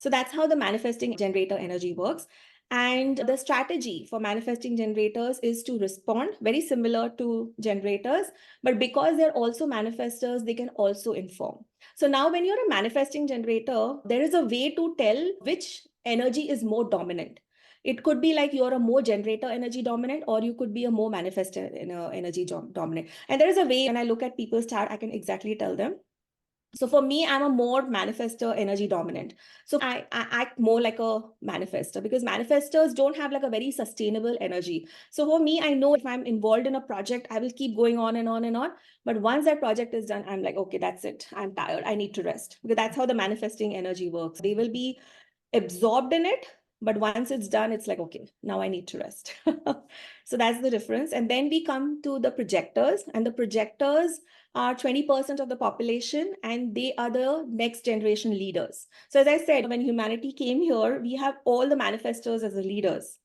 So that's how the manifesting generator energy works. And the strategy for manifesting generators is to respond very similar to generators, but because they're also manifestors, they can also inform. So now when you're a manifesting generator, there is a way to tell which energy is more dominant. It could be like you're a more generator energy dominant, or you could be a more manifestor energy dominant. And there is a way when I look at people's chart, I can exactly tell them. So for me, I'm a more manifestor energy dominant. So I act more like a manifestor because manifestors don't have like a very sustainable energy. So for me, I know if I'm involved in a project, I will keep going on and on and on. But once that project is done, I'm like, okay, that's it. I'm tired. I need to rest because that's how the manifesting energy works. They will be absorbed in it, but once it's done, it's like, okay, now I need to rest. So that's the difference. And then we come to the projectors, and the projectors are 20% of the population, and they are the next generation leaders. So as I said, when humanity came here, we have all the manifestors as the leaders.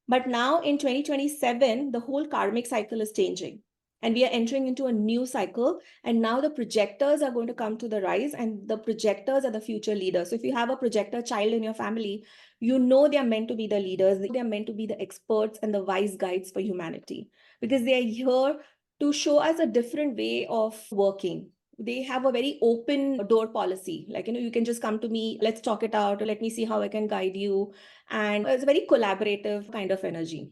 But now in 2027, the whole karmic cycle is changing. And we are entering into a new cycle. And now the projectors are going to come to the rise, and the projectors are the future leaders. So if you have a projector child in your family, you know they are meant to be the leaders. They are meant to be the experts and the wise guides for humanity because they are here to show us a different way of working. They have a very open door policy. Like, you can just come to me, let's talk it out, or let me see how I can guide you. And it's a very collaborative kind of energy.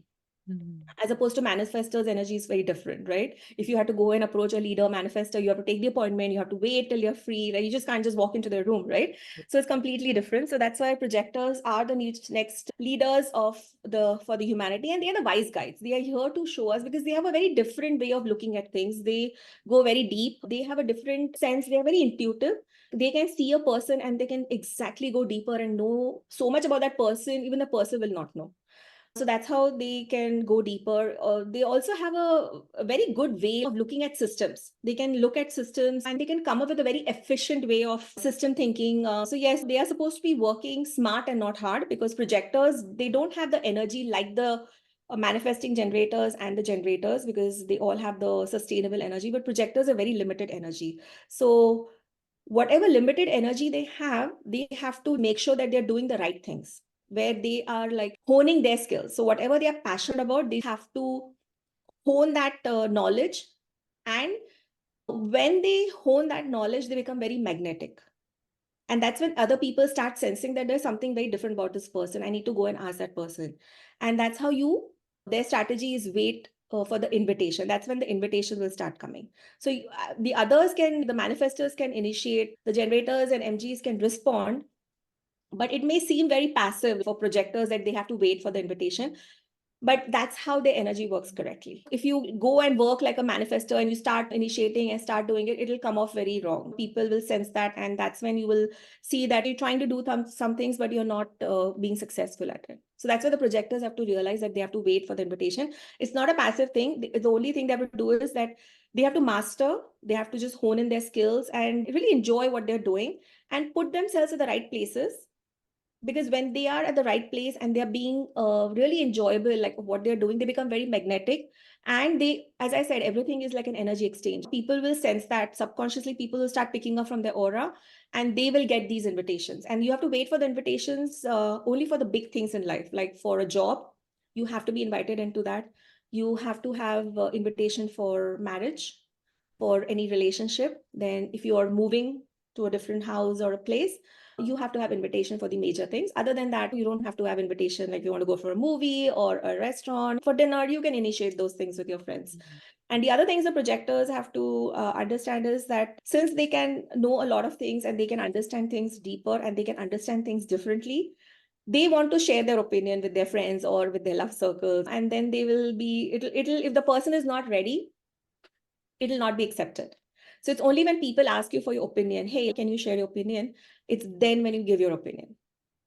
As opposed to manifestors, energy is very different, right? If you have to go and approach a leader manifestor, you have to take the appointment, you have to wait till you're free, right? You just can't just walk into their room, right? So it's completely different. So that's why projectors are the next leaders for the humanity, and they are the wise guides. They are here to show us because they have a very different way of looking at things. They go very deep. They have a different sense. They are very intuitive. They can see a person and they can exactly go deeper and know so much about that person, even the person will not know. So that's how they can go deeper. They also have a very good way of looking at systems. They can look at systems and they can come up with a very efficient way of system thinking. So yes, they are supposed to be working smart and not hard because projectors, they don't have the energy like the manifesting generators and the generators because they all have the sustainable energy, but projectors are very limited energy. So whatever limited energy they have to make sure that they're doing the right things where they are like honing their skills. So whatever they are passionate about, they have to hone that knowledge. And when they hone that knowledge, they become very magnetic. And that's when other people start sensing that there's something very different about this person. I need to go and ask that person. And that's how their strategy is wait for the invitation. That's when the invitation will start coming. So the others can, the manifestors can initiate, the generators and MGs can respond, but it may seem very passive for projectors that they have to wait for the invitation. But that's how the energy works correctly. If you go and work like a manifestor and you start initiating and start doing it, it'll come off very wrong. People will sense that, and that's when you will see that you're trying to do some things, but you're not being successful at it. So that's why the projectors have to realize that they have to wait for the invitation. It's not a passive thing. The only thing they have to do is that they have to master, they have to just hone in their skills and really enjoy what they're doing and put themselves in the right places, because when they are at the right place and they're being really enjoyable, like what they're doing, they become very magnetic. And they, as I said, everything is like an energy exchange. People will sense that subconsciously, people will start picking up from their aura and they will get these invitations. And you have to wait for the invitations only for the big things in life. Like for a job, you have to be invited into that. You have to have invitation for marriage, for any relationship. Then if you are moving to a different house or a place, you have to have invitation for the major things. Other than that, you don't have to have invitation. Like if you want to go for a movie or a restaurant for dinner, you can initiate those things with your friends. And the other things the projectors have to understand is that since they can know a lot of things and they can understand things deeper and they can understand things differently, they want to share their opinion with their friends or with their love circles. And then they will be, it'll, if the person is not ready, it'll not be accepted. So it's only when people ask you for your opinion, hey, can you share your opinion? It's then when you give your opinion.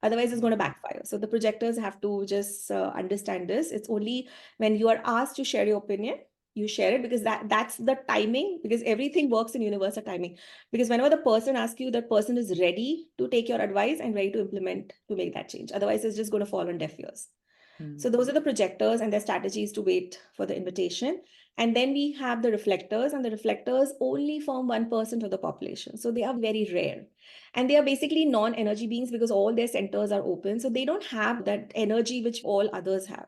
Otherwise, it's going to backfire. So the projectors have to just understand this. It's only when you are asked to share your opinion, you share it, because that's the timing, because everything works in universal timing. Because whenever the person asks you, that person is ready to take your advice and ready to implement to make that change. Otherwise, it's just going to fall on deaf ears. So those are the projectors and their strategies to wait for the invitation. And then we have the reflectors, and the reflectors only form 1% of the population. So they are very rare. And they are basically non-energy beings because all their centers are open. So they don't have that energy which all others have.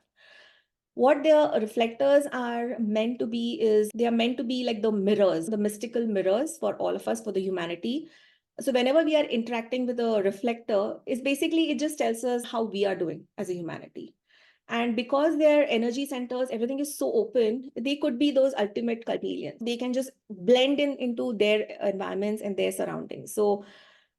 What their reflectors are meant to be is they are meant to be like the mirrors, the mystical mirrors for all of us, for the humanity. So whenever we are interacting with a reflector, it's basically, it just tells us how we are doing as a humanity. And because their energy centers, everything is so open, they could be those ultimate chameleons. They can just blend in into their environments and their surroundings. So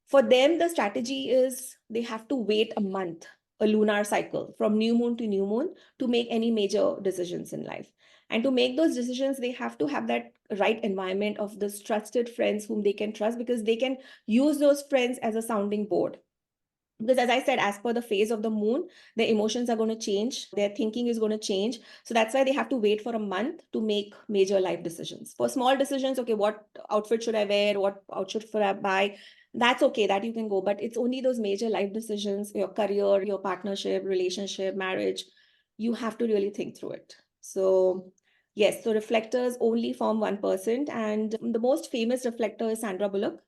for them, the strategy is they have to wait a month, a lunar cycle from new moon to new moon, to make any major decisions in life. And to make those decisions, they have to have that right environment of those trusted friends whom they can trust, because they can use those friends as a sounding board. Because as I said, as per the phase of the moon, their emotions are going to change, their thinking is going to change. So that's why they have to wait for a month to make major life decisions. For small decisions, okay, what outfit should I wear, what outfit should I buy, that's okay, that you can go. But it's only those major life decisions, your career, your partnership, relationship, marriage, you have to really think through it. So yes, so reflectors only form 1%. And the most famous reflector is Sandra Bullock,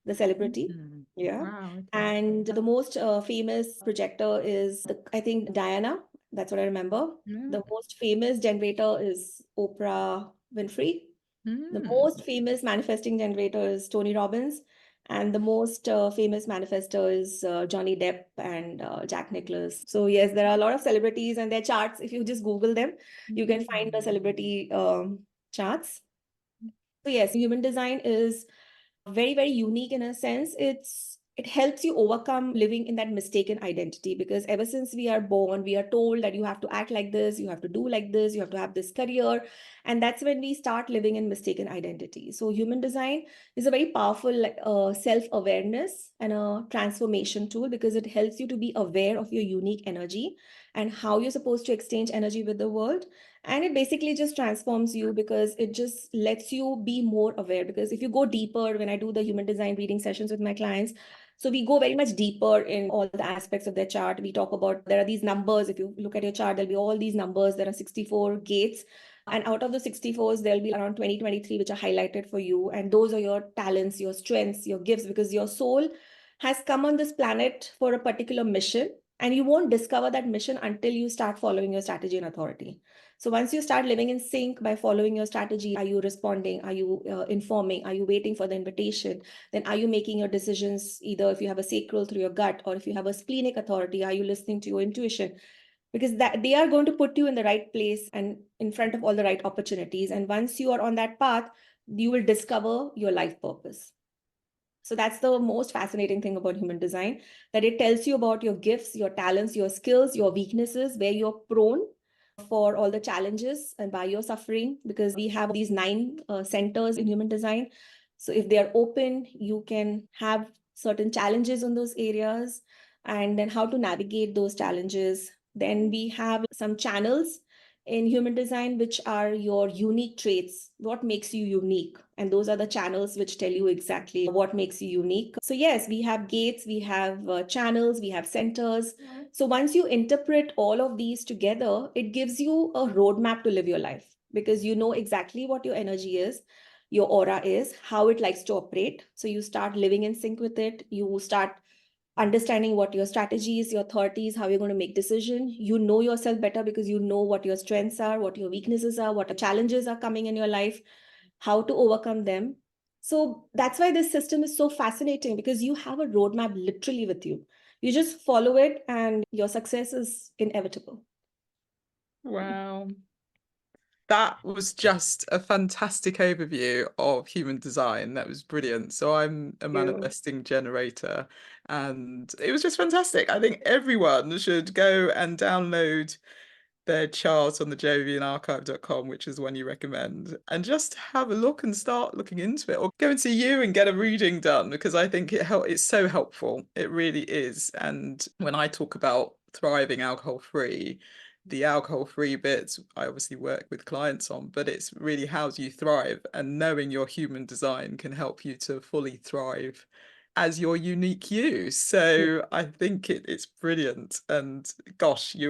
the celebrity. Yeah. Wow. Okay. And the most famous projector is, I think, Diana. That's what I remember. The most famous generator is Oprah Winfrey. The most famous manifesting generator is Tony Robbins. And the most famous manifestor is Johnny Depp and Jack Nicklaus. So yes, there are a lot of celebrities and their charts. If you just Google them, you can find the celebrity charts. So yes, human design is very, very unique in a sense. It helps you overcome living in that mistaken identity, because ever since we are born, we are told that you have to act like this, you have to do like this, you have to have this career. And that's when we start living in mistaken identity. So human design is a very powerful self-awareness and a transformation tool, because it helps you to be aware of your unique energy and how you're supposed to exchange energy with the world. And it basically just transforms you, because it just lets you be more aware. Because if you go deeper, when I do the human design reading sessions with my clients, so we go very much deeper in all the aspects of their chart. We talk about, there are these numbers. If you look at your chart, there'll be all these numbers. There are 64 gates. And out of the 64s, there'll be around 20, 23, which are highlighted for you. And those are your talents, your strengths, your gifts, because your soul has come on this planet for a particular mission. And you won't discover that mission until you start following your strategy and authority. So once you start living in sync by following your strategy, are you responding? Are you informing? Are you waiting for the invitation? Then are you making your decisions, either if you have a sacral through your gut, or if you have a splenic authority, are you listening to your intuition? because that they are going to put you in the right place and in front of all the right opportunities. And once you are on that path, you will discover your life purpose. So that's the most fascinating thing about human design, that it tells you about your gifts, your talents, your skills, your weaknesses, where you're prone for all the challenges and why you're suffering, because we have these 9 centers in human design. So if they are open, you can have certain challenges in those areas, and then how to navigate those challenges. Then we have some channels in human design, which are your unique traits, what makes you unique. And those are the channels which tell you exactly what makes you unique. So, yes, we have gates, we have channels, we have centers. So, once you interpret all of these together, it gives you a roadmap to live your life, because you know exactly what your energy is, your aura is, how it likes to operate. So, you start living in sync with it. You start understanding what your strategies, your authorities, how you're going to make decision. You know yourself better because you know what your strengths are, what your weaknesses are, what challenges are coming in your life, how to overcome them. So that's why this system is so fascinating, because you have a roadmap literally with you. You just follow it and your success is inevitable. Wow. That was just a fantastic overview of human design. That was brilliant. So I'm a You. manifesting generator, and it was just fantastic. I think everyone should go and download their chart on the jovianarchive.com, which is the one you recommend, and just have a look and start looking into it, or go and see you and get a reading done, because I think it's so helpful. It really is. And when I talk about thriving alcohol free, the alcohol free bits I obviously work with clients on, but it's really how do you thrive, and knowing your human design can help you to fully thrive as your unique you. So I think it's brilliant. And gosh, you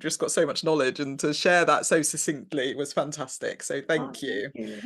just got so much knowledge, and to share that so succinctly was fantastic. So Oh, thank thank you. you.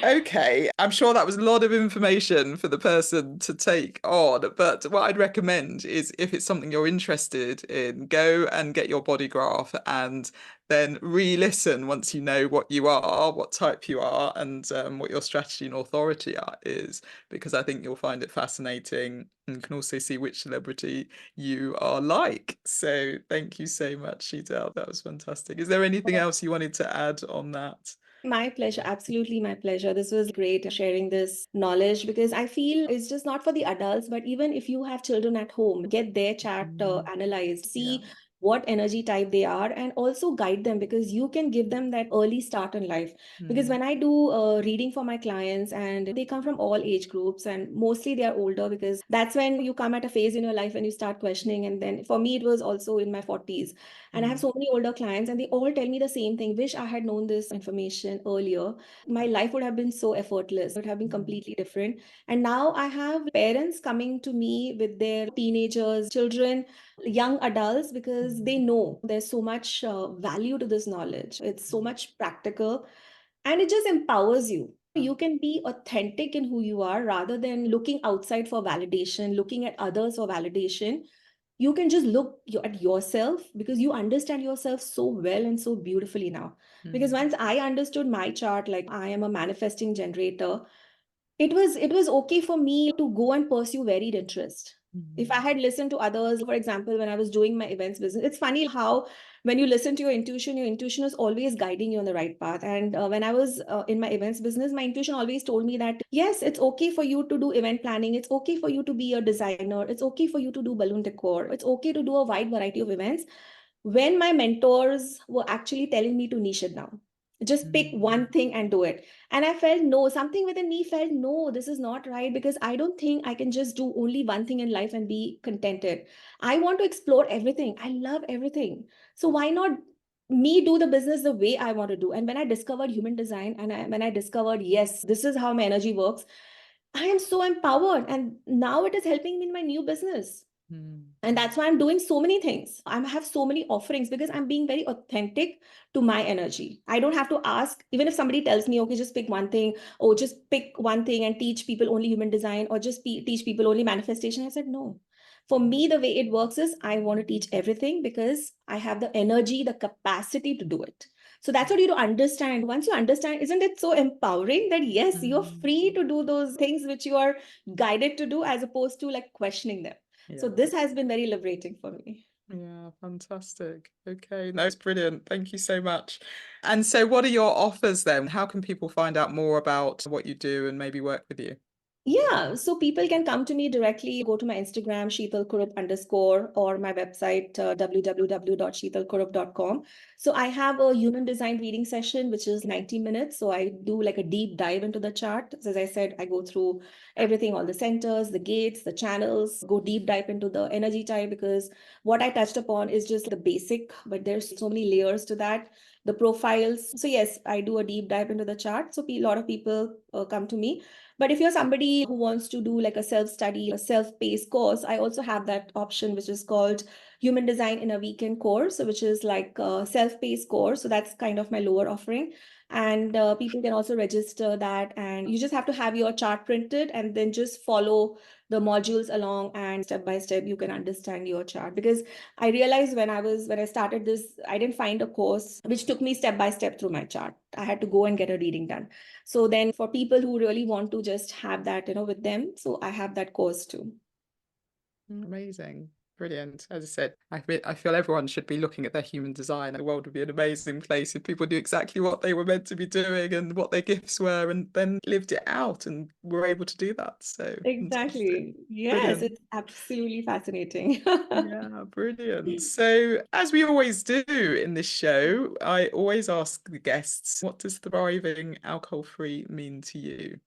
Okay, I'm sure that was a lot of information for the person to take on, but what I'd recommend is, if it's something you're interested in, go and get your body graph and then re-listen once you know what you are, what type you are, and what your strategy and authority is, because I think you'll find it fascinating, and can also see which celebrity you are like. So thank you so much, Sheetal. That was fantastic. Is there anything else you wanted to add on that? My pleasure. Absolutely my pleasure. This was great sharing this knowledge, because I feel it's just not for the adults, but even if you have children at home, get their chart analyzed, Yeah. see what energy type they are, and also guide them, because you can give them that early start in life. Because Mm. when I do reading for my clients, and they come from all age groups, and mostly they are older, because that's when you come at a phase in your life when you start questioning. And then for me, it was also in my 40s. And I have Mm. so many older clients, and they all tell me the same thing. Wish I had known this information earlier. My life would have been so effortless. It would have been Mm. completely different. And now I have parents coming to me with their teenagers, children, young adults, because they Mm. know there's so much value to this knowledge. It's so much practical, and it just empowers you. You can be authentic in who you are rather than looking outside for validation, looking at others for validation. You can just look at yourself, because you understand yourself so well and so beautifully now. Because Mm. once I understood my chart, like I am a manifesting generator, it was okay for me to go and pursue varied interest. If I Mm. had listened to others, for example, when I was doing my events business, it's funny how when you listen to your intuition is always guiding you on the right path. And when I was in my events business, my intuition always told me that yes, it's okay for you to do event planning, it's okay for you to be a designer, it's okay for you to do balloon decor, it's okay to do a wide variety of events, when my mentors were actually telling me to niche it down. Just pick one Mm. thing and do it. And I felt no, something within me felt no, this is not right, because I don't think I can just do only one thing in life and be contented. I want to explore everything. I love everything. So why not me do the business the way I want to do? And when I discovered human design, and when I discovered, yes, this is how my energy works, I am so empowered. And now it is helping me in my new business. Mm. And that's why I'm doing so many things. I have so many offerings, because I'm being very authentic to my energy. I don't have to ask, even if somebody tells me, okay, just pick one thing, or just pick one thing and teach people only human design, or just teach people only manifestation. I said, no. For me, the way it works is I want to teach everything, because I have the energy, the capacity to do it. So that's what you to understand. Once you understand, isn't it so empowering that yes, you're Mm. free to do those things which you are guided to do, as opposed to like questioning them. So Yeah. this has been very liberating for me. Yeah, fantastic. Okay, no, it's brilliant. Thank you so much. And so, what are your offers then? How can people find out more about what you do and maybe work with you? Yeah, so people can come to me directly. Go to my Instagram, Sheetal Kurup _ or my website, www.sheetalkurup.com. So I have a human design reading session, which is 90 minutes. So I do like a deep dive into the chart. So as I said, I go through everything, all the centers, the gates, the channels, go deep dive into the energy type, because what I touched upon is just the basic, but there's so many layers to that. The profiles. So yes, I do a deep dive into the chart. So a lot of people come to me. But if you're somebody who wants to do like a self study, a self paced course, I also have that option, which is called Human Design in a Weekend course, which is like a self paced course. So that's kind of my lower offering. And people can also register that. And you just have to have your chart printed and then just follow the modules along, and step by step you can understand your chart. Because I realized when I started this, I didn't find a course which took me step by step through my chart. I had to go and get a reading done. So then for people who really want to just have that, with them, so I have that course too. Amazing. Brilliant. As I said, I feel everyone should be looking at their human design. The world would be an amazing place if people knew exactly what they were meant to be doing and what their gifts were and then lived it out and were able to do that. So fantastic. Exactly. Yes, Brilliant. it's absolutely fascinating. Yeah, brilliant. So, as we always do in this show, I always ask the guests, what does thriving alcohol-free mean to you?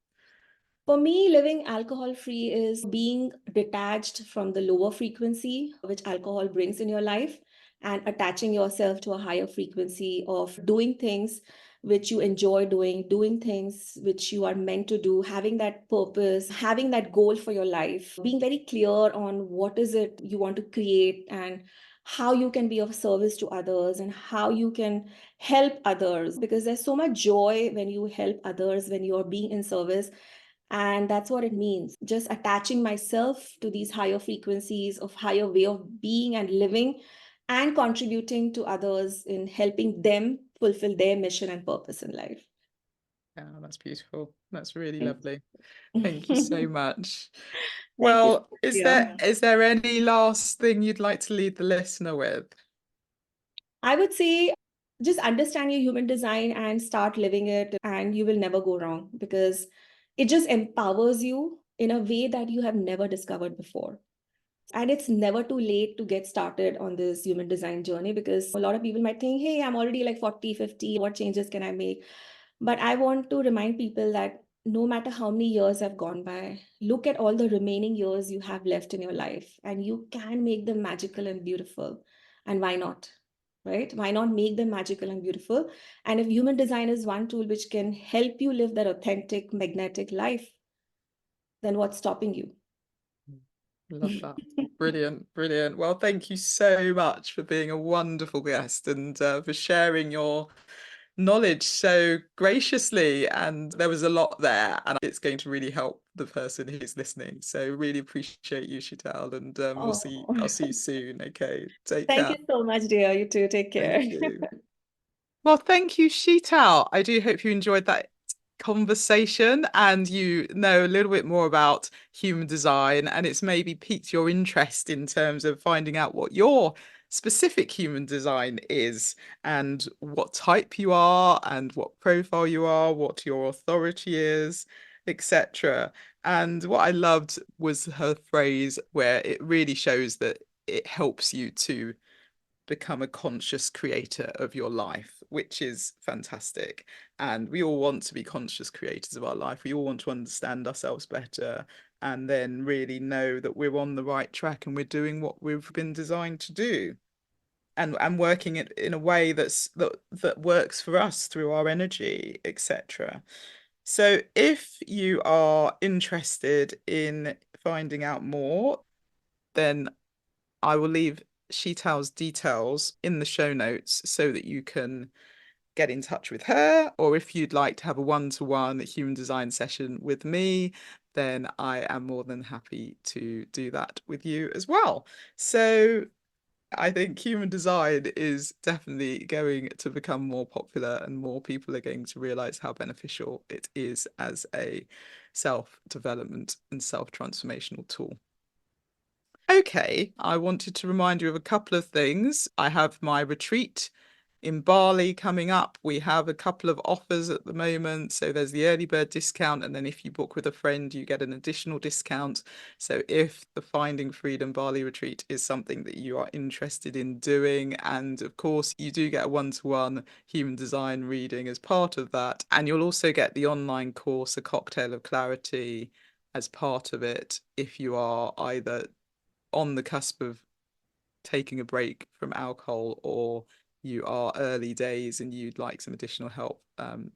For me, living alcohol free is being detached from the lower frequency which alcohol brings in your life, and attaching yourself to a higher frequency of doing things which you enjoy doing, doing things which you are meant to do, having that purpose, having that goal for your life, being very clear on what is it you want to create, and how you can be of service to others, and how you can help others, because there's so much joy when you help others, when you're being in service. And that's what it means. Just attaching myself to these higher frequencies of higher way of being and living, and contributing to others in helping them fulfill their mission and purpose in life. Yeah, that's beautiful. That's really Thank lovely. Thank you so you. much. Thank you so Well, much, is there dear. is there any last thing you'd like to leave the listener with? I would say just understand your human design and start living it, and you will never go wrong, because it just empowers you in a way that you have never discovered before. And it's never too late to get started on this human design journey, because a lot of people might think, hey, I'm already like 40, 50, what changes can I make? But I want to remind people that no matter how many years have gone by, look at all the remaining years you have left in your life, and you can make them magical and beautiful. And why not? Right? Why not make them magical and beautiful? And if human design is one tool which can help you live that authentic, magnetic life, then what's stopping you? Love that. Brilliant, brilliant. Well, thank you so much for being a wonderful guest and for sharing your knowledge so graciously. And there was a lot there, and it's going to really help the person who's listening. So really appreciate you, Sheetal, and Oh, I'll see you soon. Okay, take thank care. you so much, dear. You too. Take care. Thank you. Well, thank you, Sheetal. I do hope you enjoyed that conversation and you know a little bit more about human design, and it's maybe piqued your interest in terms of finding out what your specific human design is and what type you are and what profile you are, what your authority is, etc. And what I loved was her phrase where it really shows that it helps you to become a conscious creator of your life, which is fantastic. And we all want to be conscious creators of our life. We all want to understand ourselves better and then really know that we're on the right track and we're doing what we've been designed to do. And working it in a way that works for us through our energy, etc. So if you are interested in finding out more, then I will leave Sheetal's details in the show notes so that you can get in touch with her. Or if you'd like to have a one-to-one human design session with me, then I am more than happy to do that with you as well. So I think human design is definitely going to become more popular and more people are going to realize how beneficial it is as a self-development and self-transformational tool. Okay, I wanted to remind you of a couple of things. I have my retreat in Bali coming up. We have a couple of offers at the moment. So there's the early bird discount, and then if you book with a friend, you get an additional discount. So if the Finding Freedom Bali retreat is something that you are interested in doing, and of course, you do get a one-to-one human design reading as part of that, and you'll also get the online course, A Cocktail of Clarity, as part of it if you are either on the cusp of taking a break from alcohol or you are early days and you'd like some additional help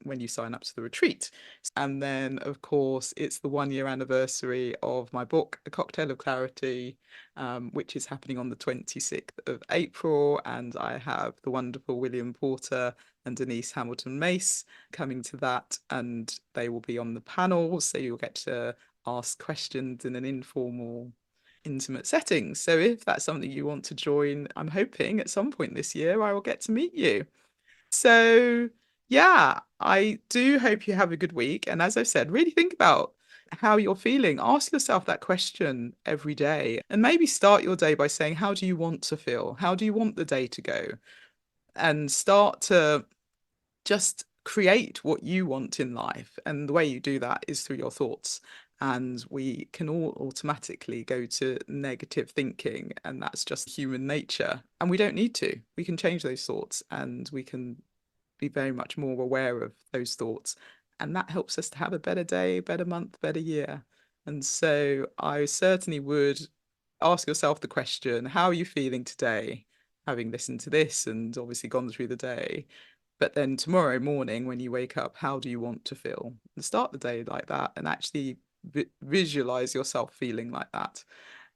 when you sign up to the retreat. And then, of course, it's the 1 year anniversary of my book, A Cocktail of Clarity, which is happening on the 26th of April. And I have the wonderful William Porter and Denise Hamilton Mace coming to that, and they will be on the panel. So you'll get to ask questions in an informal intimate settings. So if that's something you want to join, I'm hoping at some point this year I will get to meet you. So yeah, I do hope you have a good week. And as I've said, really think about how you're feeling. Ask yourself that question every day and maybe start your day by saying, how do you want to feel? How do you want the day to go? And start to just create what you want in life. And the way you do that is through your thoughts. And we can all automatically go to negative thinking, and that's just human nature. And we don't need to. We can change those thoughts and we can be very much more aware of those thoughts. And that helps us to have a better day, better month, better year. And so I certainly would ask yourself the question, how are you feeling today, having listened to this and obviously gone through the day? But then tomorrow morning, when you wake up, how do you want to feel? And start the day like that and actually visualize yourself feeling like that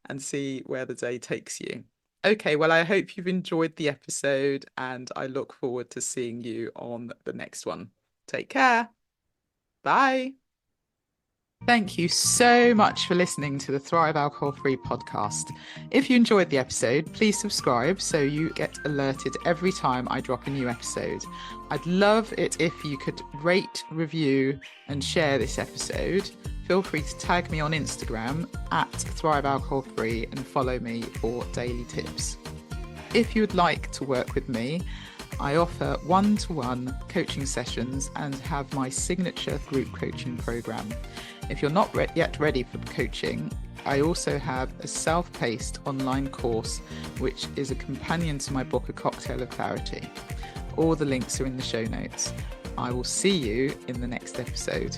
and see where the day takes you. Okay, well, I hope you've enjoyed the episode and I look forward to seeing you on the next one. Take care. Bye. Thank you so much for listening to the Thrive Alcohol Free podcast. If you enjoyed the episode, please subscribe so you get alerted every time I drop a new episode. I'd love it if you could rate, review, and share this episode. Feel free to tag me on Instagram at Thrive Alcohol Free and follow me for daily tips. If you would like to work with me, I offer one-to-one coaching sessions and have my signature group coaching program. If you're not yet ready for coaching, I also have a self-paced online course, which is a companion to my book, A Cocktail of Clarity. All the links are in the show notes. I will see you in the next episode.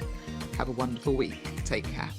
Have a wonderful week. Take care.